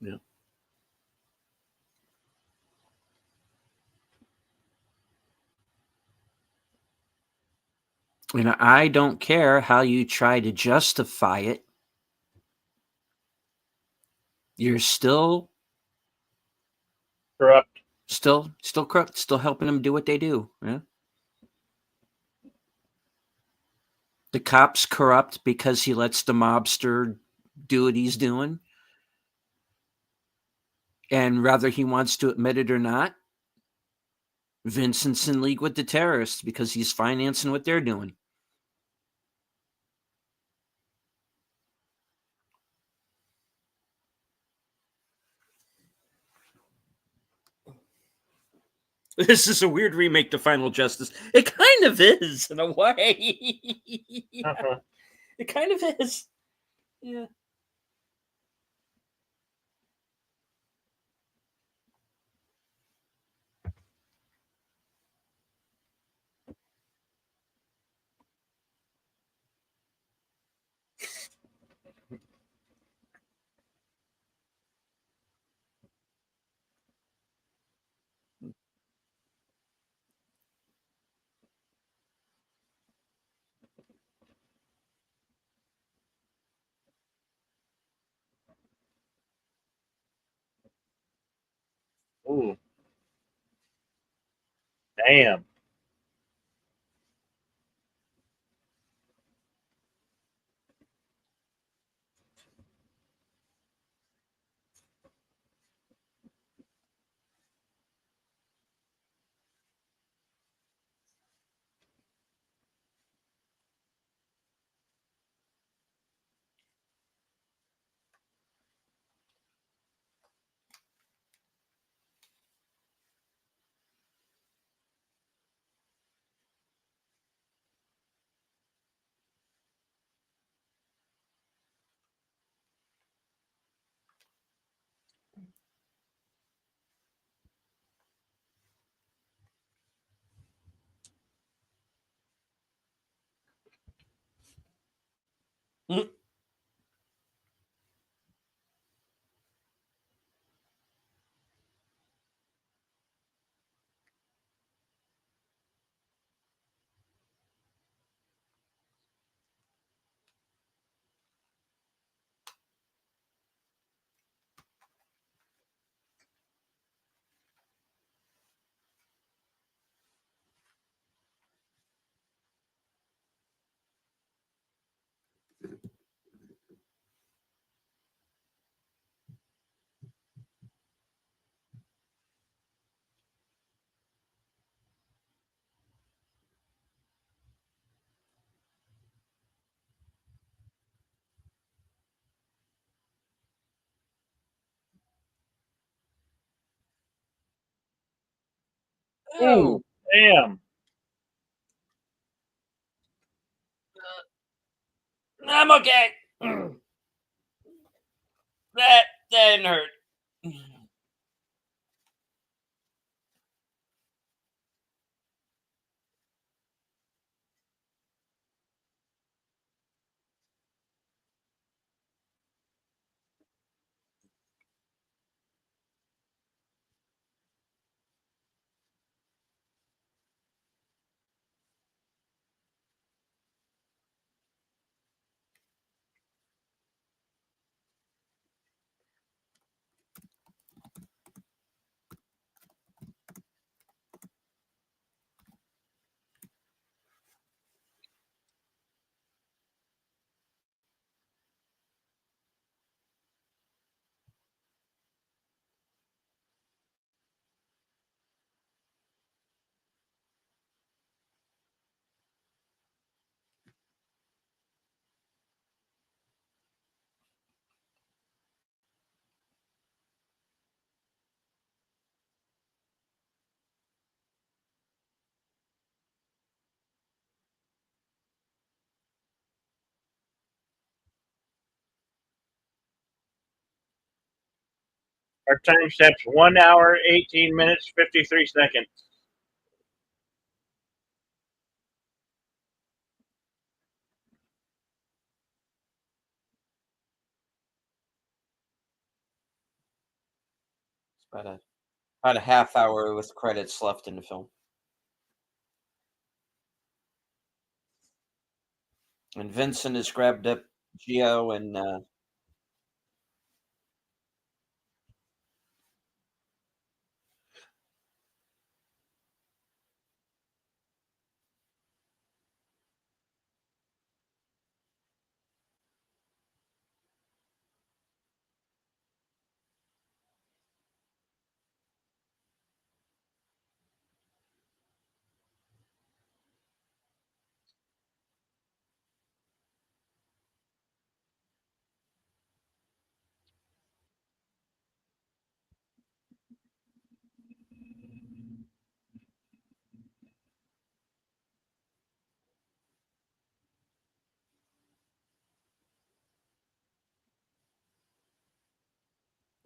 Yeah. And I don't care how you try to justify it. You're still Corrupt. still corrupt, still helping them do what they do. Yeah. The cop's corrupt because he lets the mobster do what he's doing. And whether he wants to admit it or not, Vincent's in league with the terrorists because he's financing what they're doing. This is a weird remake to Final Justice. It kind of is, in a way. Yeah, it kind of is. Yeah. Ooh, damn. Mm. Ooh, Oh, damn. I'm okay. That didn't hurt. Our time steps 1 hour, 18 minutes, 53 seconds. It's about a half hour with credits left in the film. And Vincent has grabbed up Geo and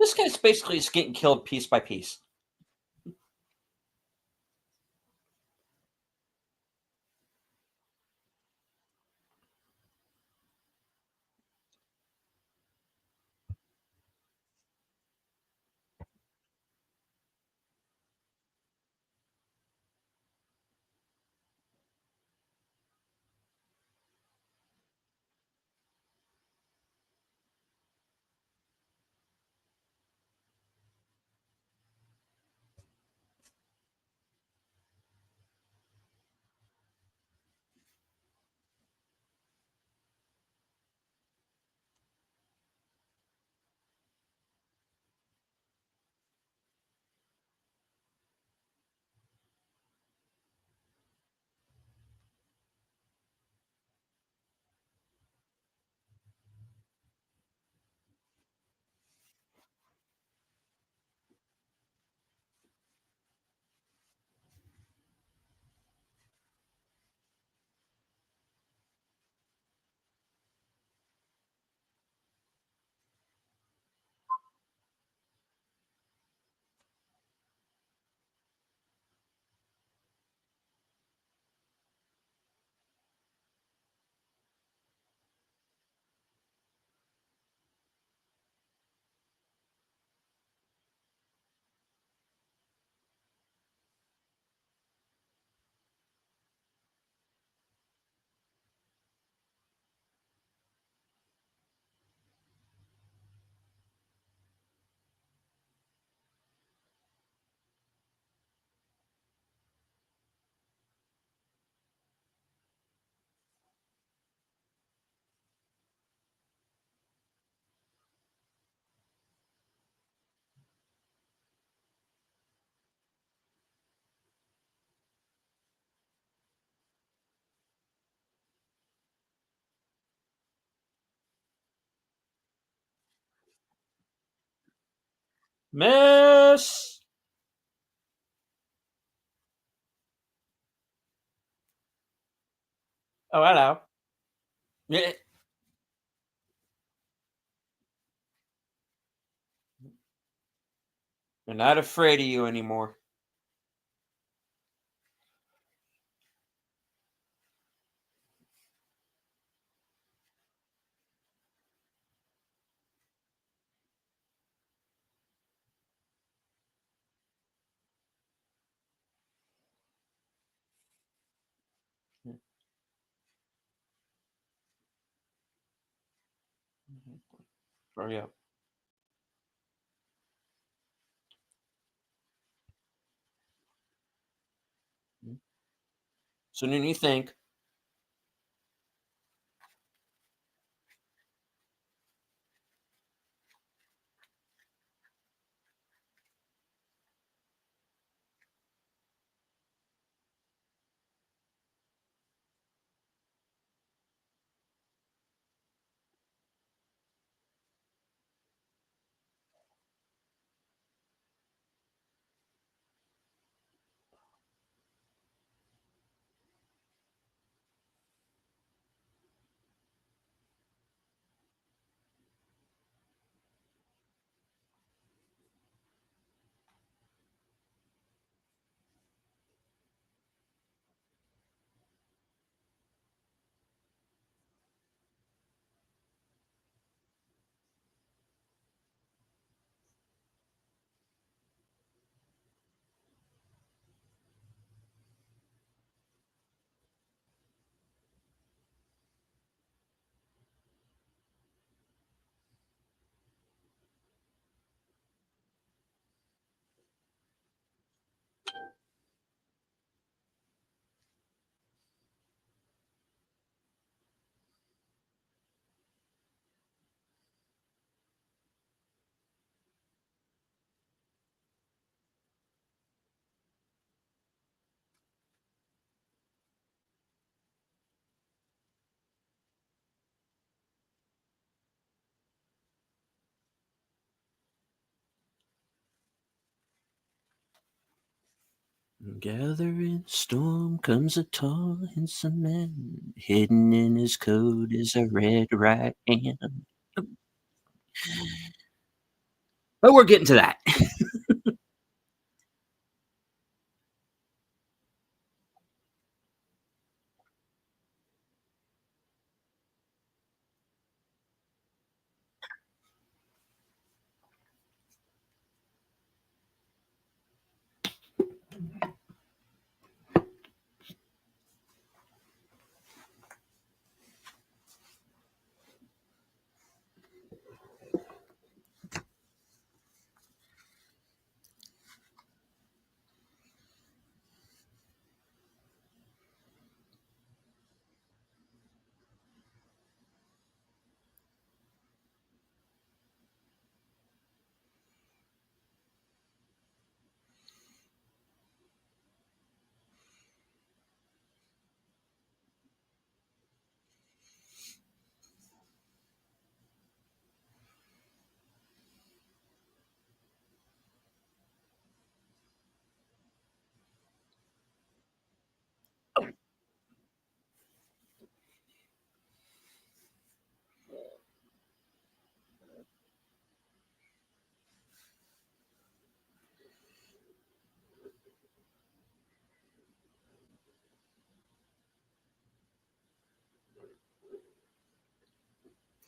This guy's basically just getting killed piece by piece. Miss. Oh, hello. Yeah. We're not afraid of you anymore. Hurry up. Sooner than you think. Gathering storm comes a tall, handsome man. Hidden in his coat is a red right hand. But we're getting to that.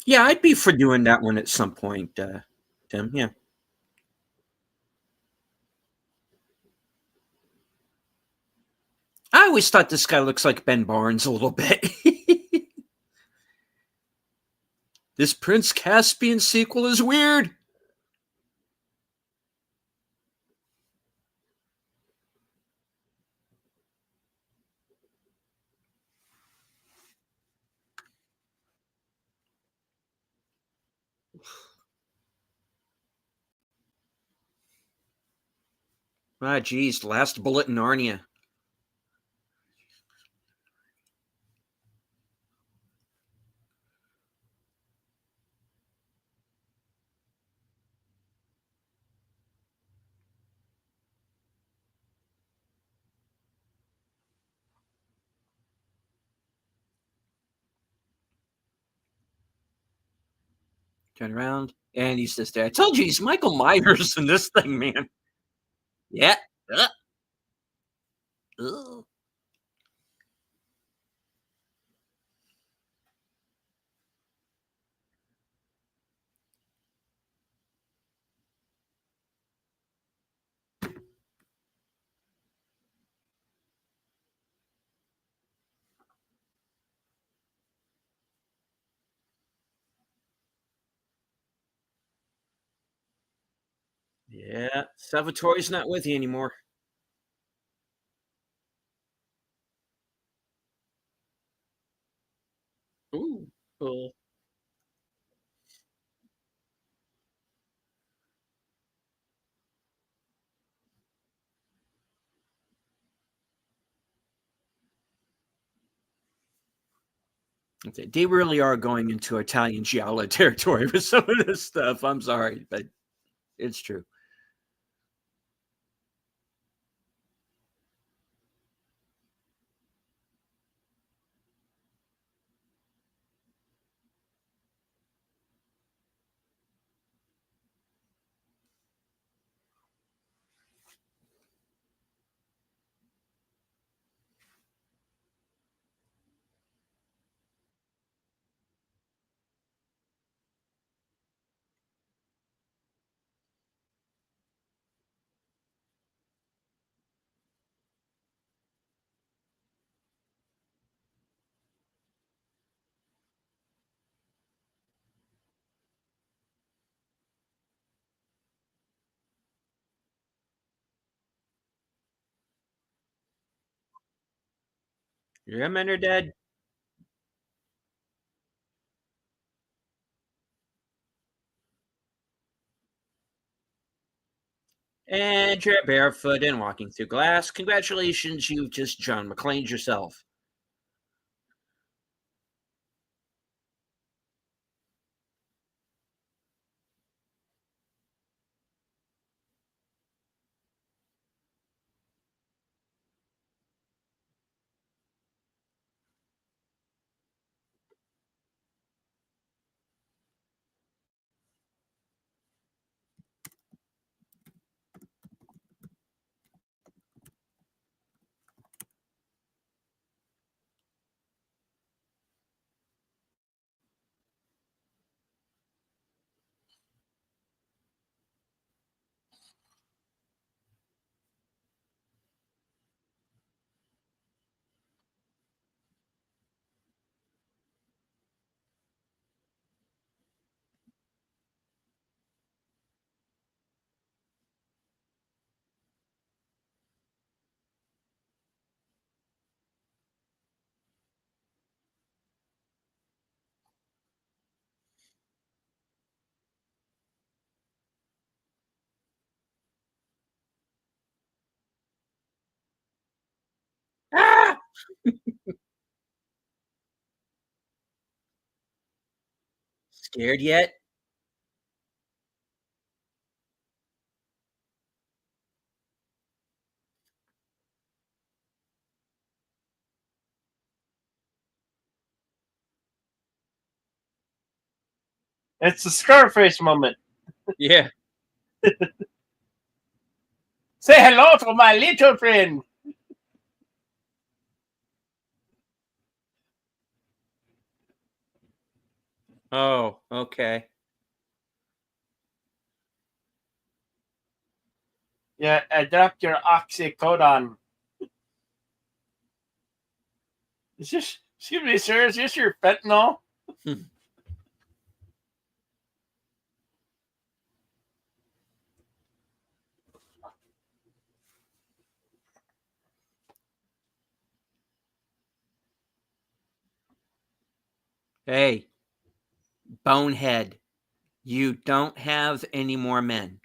Yeah, I'd be for doing that one at some point, Tim. Yeah. I always thought this guy looks like Ben Barnes a little bit. This Prince Caspian sequel is weird. Ah, geez, last bullet in Narnia. Turn around, and he's just there. I told you, he's Michael Myers in this thing, man. Yeah. Ugh. Yeah, Salvatore's not with you anymore. Ooh, cool. Okay, they really are going into Italian giallo territory with some of this stuff. I'm sorry, but it's true. Yeah, men are dead. And you're barefoot and walking through glass. Congratulations, you've just John McClane'd yourself. Scared yet? It's the Scarface moment. Yeah. Say hello to my little friend. Oh, okay. Yeah, adapt your oxycodone. Excuse me, sir, is this your fentanyl? Hey, bonehead, you don't have any more men.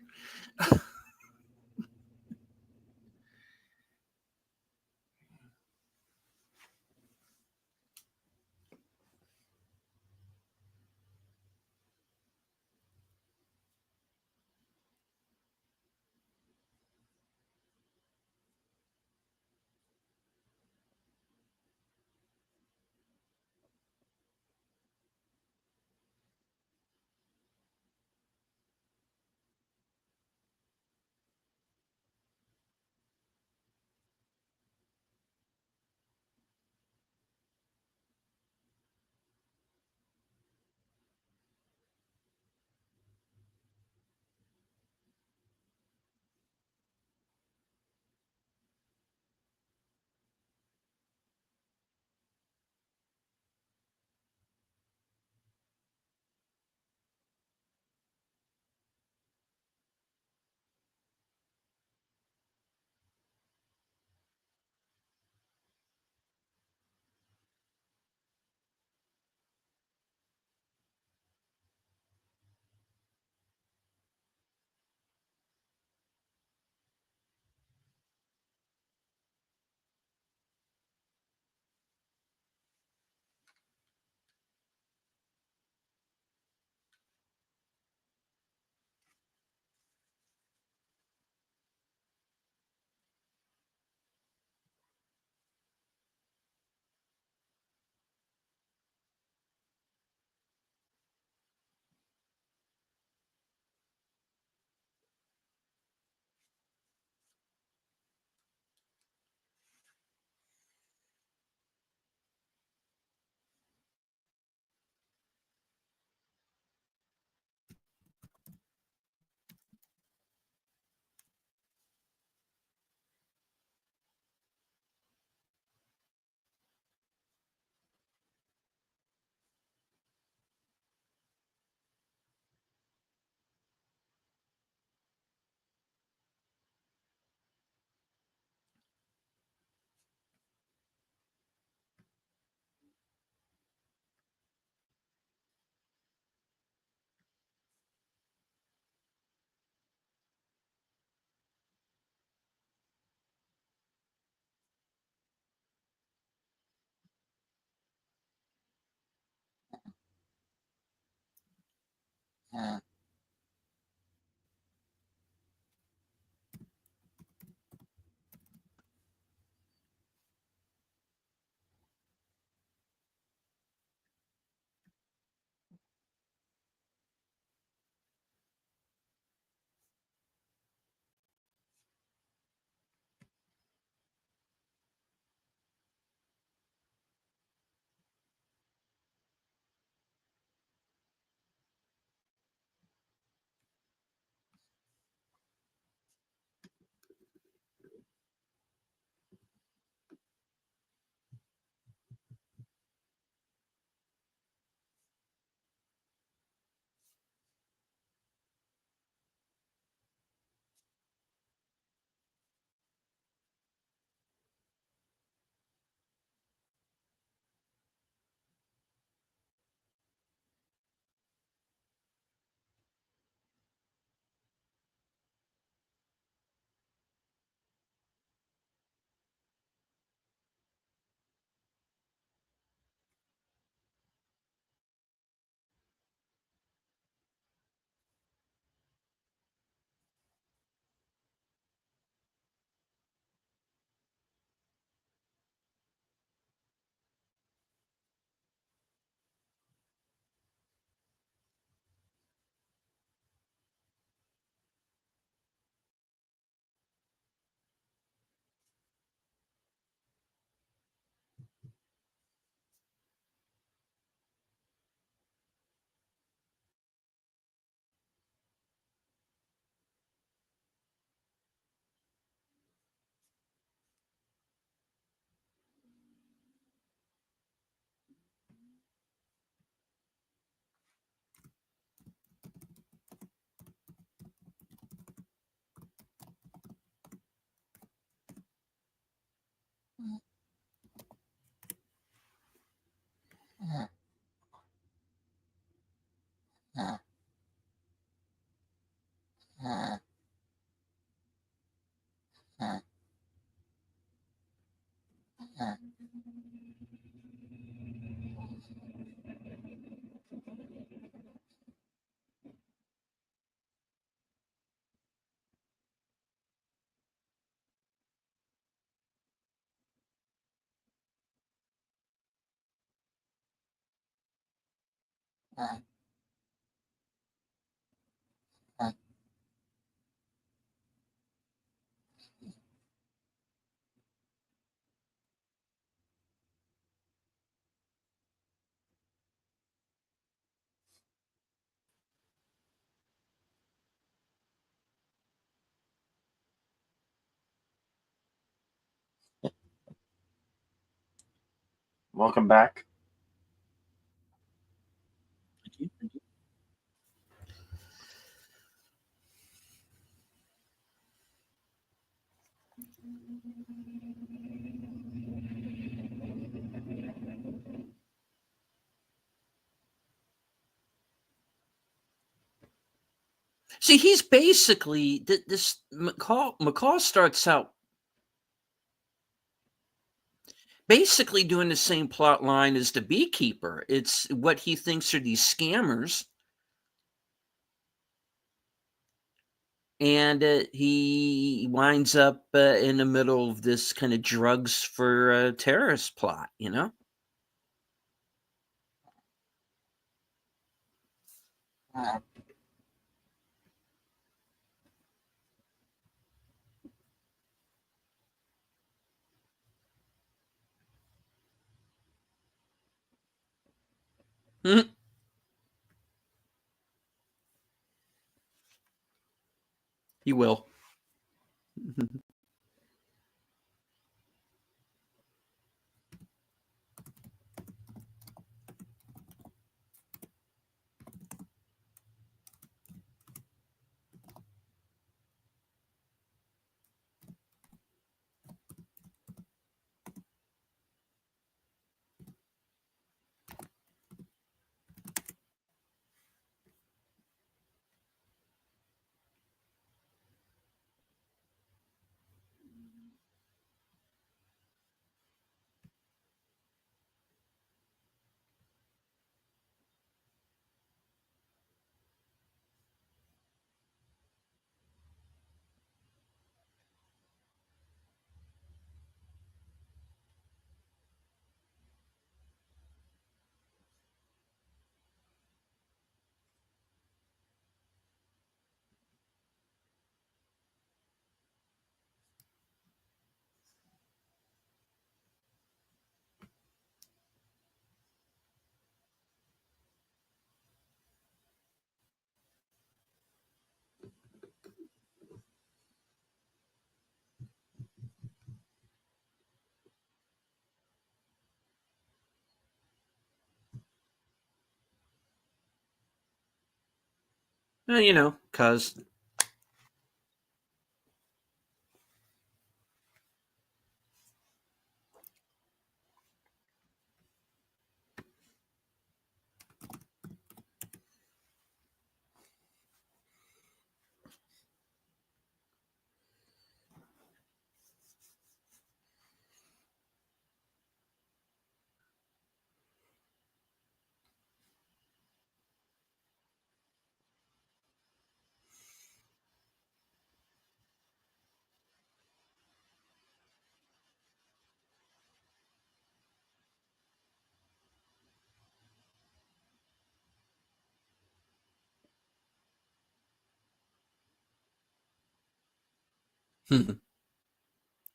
Welcome back. See, he's basically this McCall starts out basically doing the same plot line as the beekeeper. It's what he thinks are these scammers, and he winds up in the middle of this kind of drugs for a terrorist plot. Mhm. He will. Cause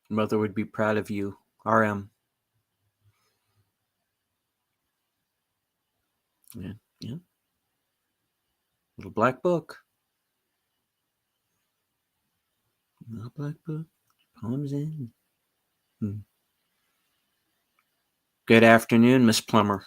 mother would be proud of you. RM. Yeah, yeah. Little black book. Little black book. Poems in. Good afternoon, Miss Plummer.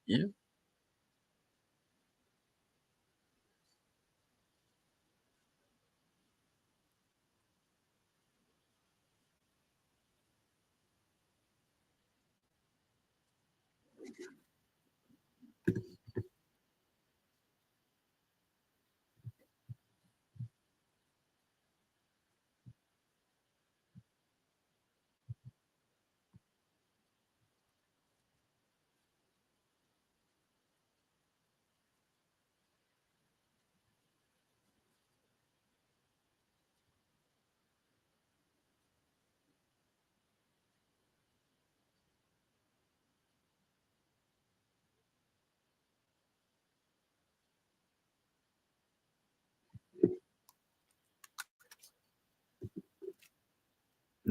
Yeah.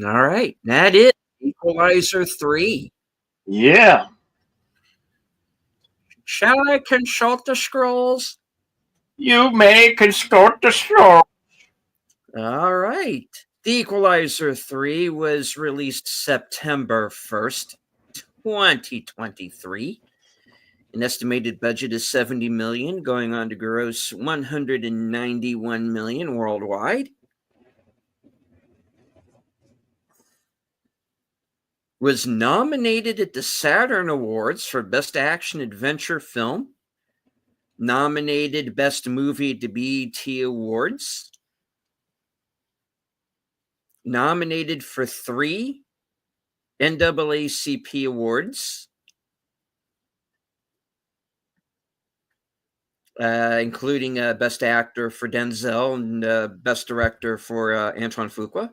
All right. That is Equalizer 3. Yeah. Shall I consult the scrolls? You may consult the scroll. All right. The Equalizer 3 was released September 1st, 2023. An estimated budget is 70 million, going on to gross 191 million worldwide. Was nominated at the Saturn Awards for Best Action Adventure Film. Nominated Best Movie at the BET Awards. Nominated for 3 NAACP awards, including Best Actor for Denzel and Best Director for Antoine Fuqua.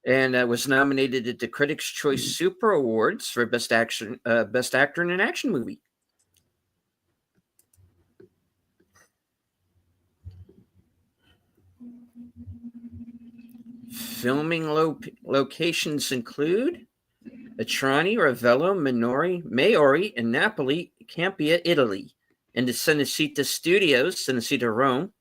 And was nominated at the Critics' Choice Super Awards for Best Actor in an Action Movie. Filming locations include Atrani, Ravello, Maori, and Napoli, Campia, Italy, and the Cinecittà Studios, Cinecittà Rome.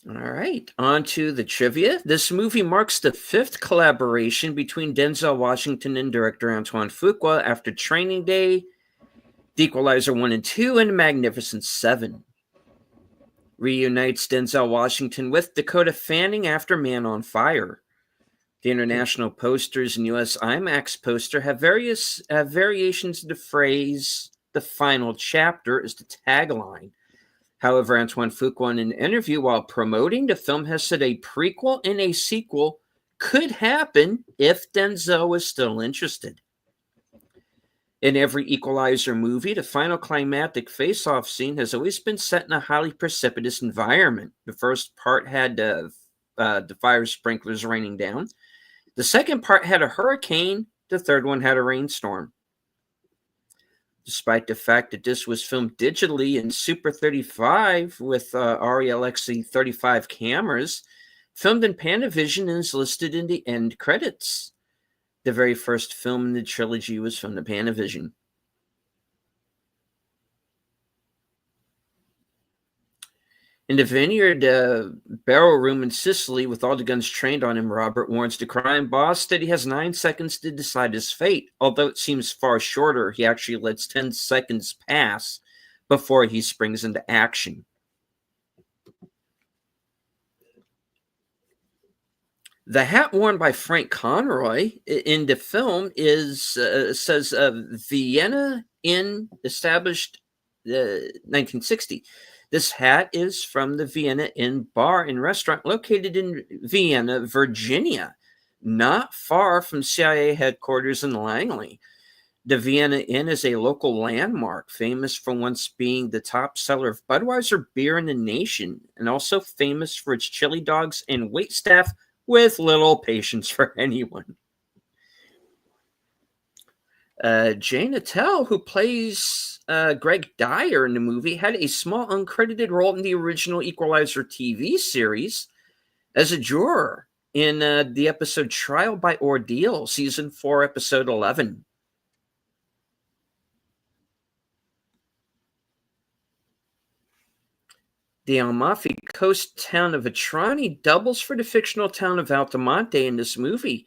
All right, on to the trivia. This movie marks the 5th collaboration between Denzel Washington and director Antoine Fuqua after Training Day, The Equalizer 1 and 2, and Magnificent 7. Reunites Denzel Washington with Dakota Fanning after Man on Fire. The international posters and US IMAX poster have various variations of the phrase, "the final chapter" is the tagline. However, Antoine Fuqua, in an interview while promoting the film, has said a prequel and a sequel could happen if Denzel was still interested. In every Equalizer movie, the final climactic face-off scene has always been set in a highly precipitous environment. The first part had the fire sprinklers raining down. The second part had a hurricane. The third one had a rainstorm. Despite the fact that this was filmed digitally in Super 35 with RELX 35 cameras, filmed in Panavision and is listed in the end credits. The very first film in the trilogy was from the Panavision. In the vineyard barrel room in Sicily, with all the guns trained on him, Robert warns the crime boss that he has 9 seconds to decide his fate. Although it seems far shorter, he actually lets 10 seconds pass before he springs into action. The hat worn by Frank Conroy in the film says Vienna Inn, established 1960. This hat is from the Vienna Inn bar and restaurant located in Vienna, Virginia, not far from CIA headquarters in Langley. The Vienna Inn is a local landmark, famous for once being the top seller of Budweiser beer in the nation, and also famous for its chili dogs and waitstaff with little patience for anyone. Jane Attell, who plays Greg Dyer in the movie, had a small uncredited role in the original Equalizer TV series as a juror in the episode Trial by Ordeal, Season 4, Episode 11. The Amalfi Coast town of Atrani doubles for the fictional town of Altamonte in this movie.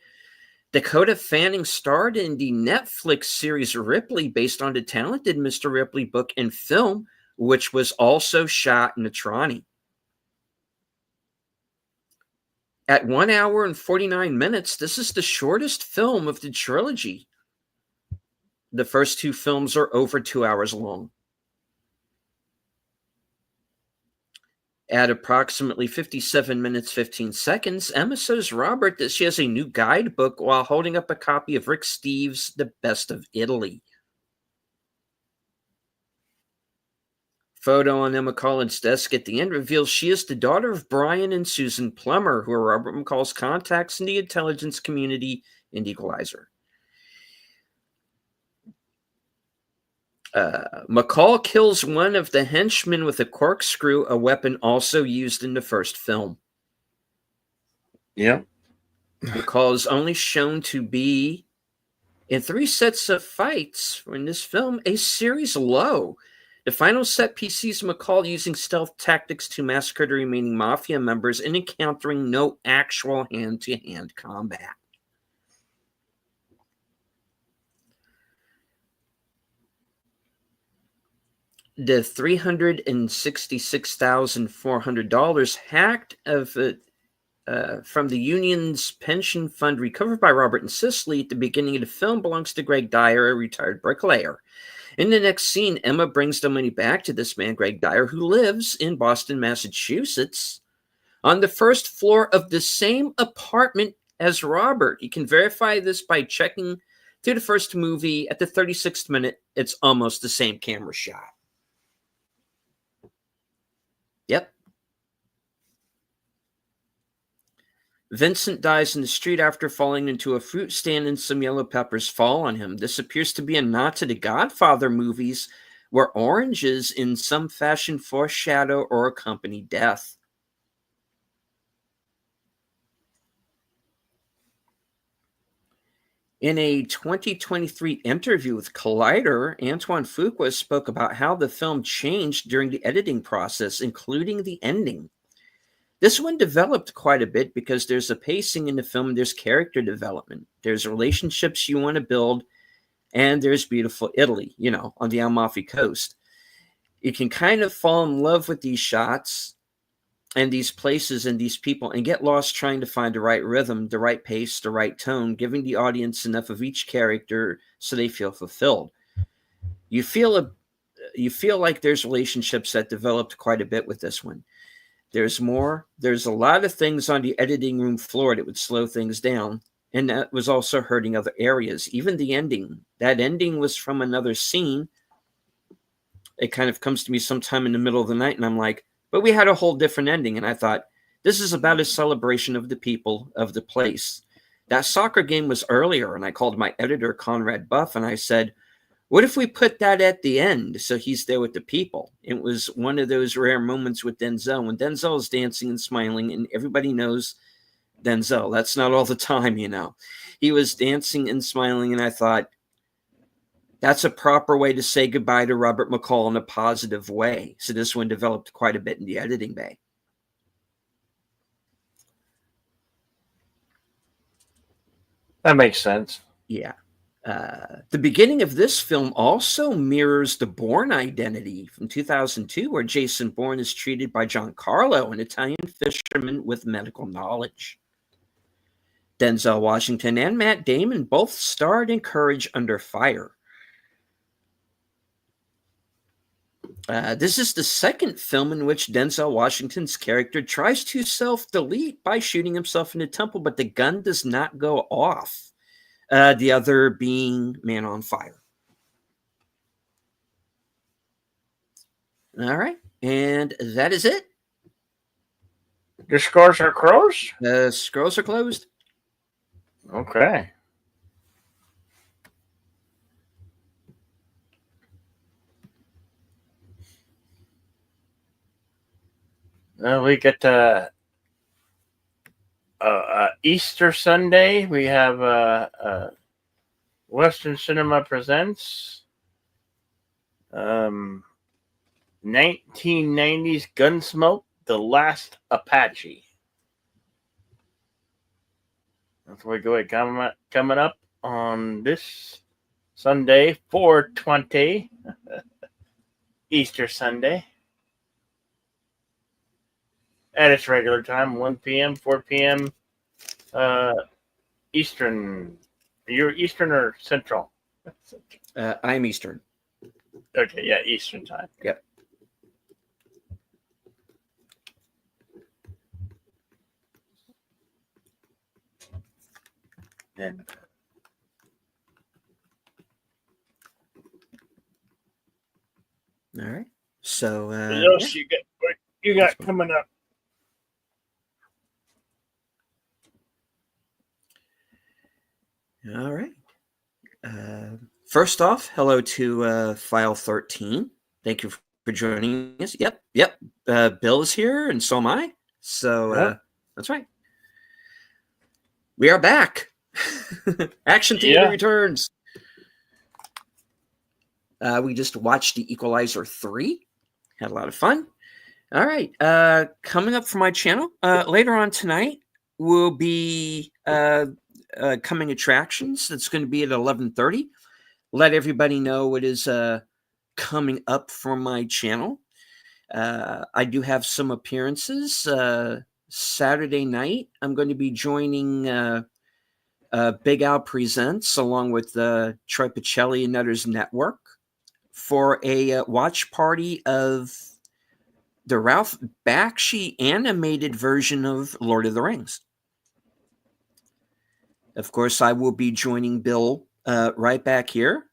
Dakota Fanning starred in the Netflix series Ripley, based on the talented Mr. Ripley book and film, which was also shot in the Trani. At 1 hour and 49 minutes, this is the shortest film of the trilogy. The first two films are over 2 hours long. At approximately 57 minutes, 15 seconds, Emma shows Robert that she has a new guidebook while holding up a copy of Rick Steves' The Best of Italy. Photo on Emma Collins' desk at the end reveals she is the daughter of Brian and Susan Plummer, who are Robert McCall's contacts in the intelligence community in Equalizer. McCall kills one of the henchmen with a corkscrew, a weapon also used in the first film. Yep. McCall is only shown to be, in 3 sets of fights in this film, a series low. The final set piece sees McCall using stealth tactics to massacre the remaining Mafia members and encountering no actual hand-to-hand combat. The $366,400 hacked from the union's pension fund recovered by Robert and Cicely at the beginning of the film belongs to Greg Dyer, a retired bricklayer. In the next scene, Emma brings the money back to this man, Greg Dyer, who lives in Boston, Massachusetts, on the first floor of the same apartment as Robert. You can verify this by checking through the first movie. At the 36th minute, it's almost the same camera shot. Yep. Vincent dies in the street after falling into a fruit stand and some yellow peppers fall on him. This appears to be a nod to the Godfather movies, where oranges in some fashion foreshadow or accompany death. In a 2023 interview with Collider, Antoine Fuqua spoke about how the film changed during the editing process, including the ending. This one developed quite a bit because there's a pacing in the film, there's character development, there's relationships you want to build, and there's beautiful Italy, on the Amalfi Coast. You can kind of fall in love with these shots and these places and these people and get lost trying to find the right rhythm, the right pace, the right tone, giving the audience enough of each character so they feel fulfilled. You feel like there's relationships that developed quite a bit with this one. There's more. There's a lot of things on the editing room floor that would slow things down, and that was also hurting other areas. Even the ending. That ending was from another scene. It kind of comes to me sometime in the middle of the night, and I'm like, but we had a whole different ending. And I thought, this is about a celebration of the people of the place. That soccer game was earlier, and I called my editor, Conrad Buff, and I said, what if we put that at the end so he's there with the people? It was one of those rare moments with Denzel, when Denzel is dancing and smiling, and everybody knows Denzel. That's not all the time, He was dancing and smiling, and I thought, that's a proper way to say goodbye to Robert McCall in a positive way. So this one developed quite a bit in the editing bay. That makes sense. Yeah. The beginning of this film also mirrors The Bourne Identity from 2002, where Jason Bourne is treated by Giancarlo, an Italian fisherman with medical knowledge. Denzel Washington and Matt Damon both starred in Courage Under Fire. This is the second film in which Denzel Washington's character tries to self-delete by shooting himself in the temple, but the gun does not go off. The other being Man on Fire. All right, and that is it. The scores are closed? The scrolls are closed. Okay. We get Easter Sunday. We have Western Cinema Presents 1990s Gunsmoke, The Last Apache. That's where we go. Coming up on this Sunday, 4/20, Easter Sunday, at its regular time, 1 p.m., 4 p.m. Eastern. You're Eastern or Central? I'm Eastern. Okay, yeah, Eastern time. Yep. Then All right. So what yeah. else you got coming up? All right. First off, hello to File 13. Thank you for joining us. Yep. Bill is here, and so am I. So that's right. We are back. Action Theater returns. We just watched the Equalizer 3. Had a lot of fun. All right. Coming up for my channel later on tonight will be coming attractions. That's going to be at 11:30. Let everybody know what is coming up for my channel. I do have some appearances. Saturday night, I'm going to be joining Big Al Presents along with Troy Pacelli and Nutters Network for a watch party of the Ralph Bakshi animated version of Lord of the Rings. Of course, I will be joining Bill right back here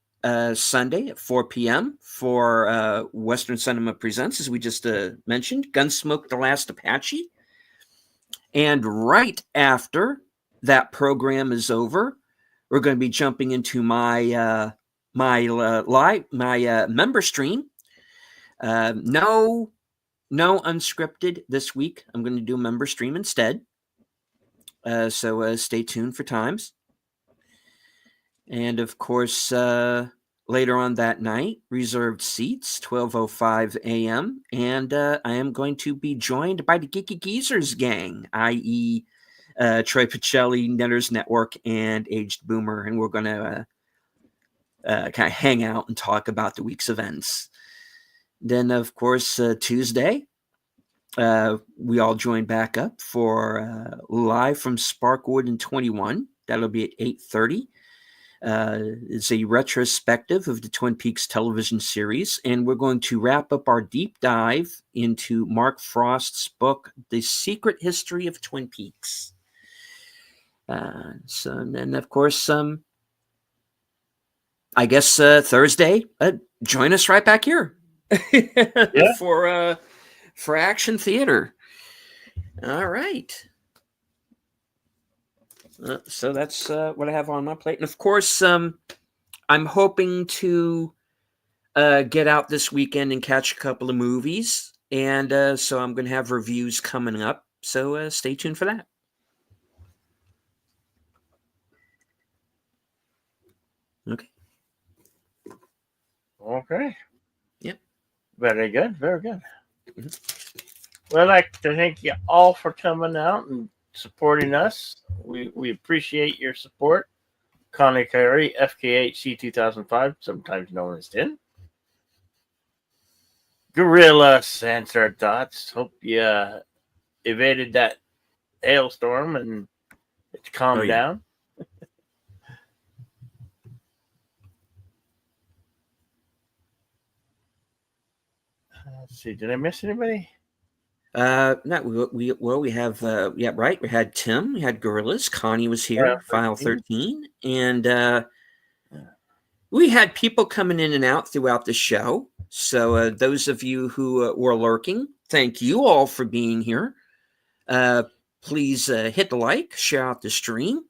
Sunday at 4 p.m. for Western Cinema Presents, as we just mentioned, Gunsmoke The Last Apache. And right after that program is over, we're going to be jumping into my member stream. No unscripted this week. I'm going to do a member stream instead. So stay tuned for times. And of course, later on that night, reserved seats, 12:05 a.m. And I am going to be joined by the Geeky Geezers gang, i.e. Troy Pacelli, Netters Network, and Aged Boomer. And we're going to kind of hang out and talk about the week's events. Then, of course, Tuesday, we all join back up for Live from Sparkwood in 21. That'll be at 8:30. It's a retrospective of the Twin Peaks television series, and we're going to wrap up our deep dive into Mark Frost's book, The Secret History of Twin Peaks. And then, of course, I guess Thursday, join us right back here for Action Theater. All right. So that's what I have on my plate. And of course, I'm hoping to get out this weekend and catch a couple of movies. And so I'm going to have reviews coming up. So stay tuned for that. Okay. Yep. Very good. Very good. Mm-hmm. Well, I'd like to thank you all for coming out and supporting us. We appreciate your support. Connie Carey, FKHC 2005, sometimes known as 10. Gorilla Censored Thoughts. Hope you evaded that hailstorm and it's calmed down. Let's see. Did I miss anybody? No, we have right. We had Tim, we had Gorillas, Connie was here, File 13, and we had people coming in and out throughout the show. So those of you who were lurking, thank you all for being here. Please hit the like, share out the stream.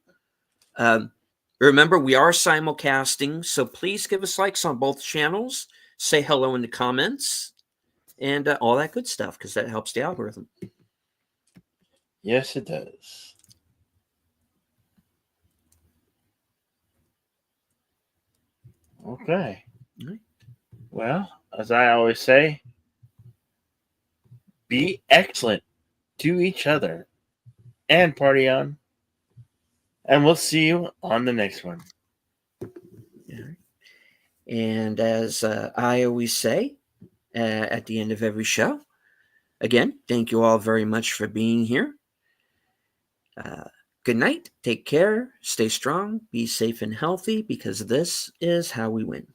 Remember, we are simulcasting, so please give us likes on both channels. Say hello in the comments. And all that good stuff, because that helps the algorithm. Yes, it does. Okay. Mm-hmm. Well, as I always say, be excellent to each other and party on. And we'll see you on the next one. And as I always say at the end of every show, again, thank you all very much for being here. Good night. Take care. Stay strong. Be safe and healthy, because this is how we win.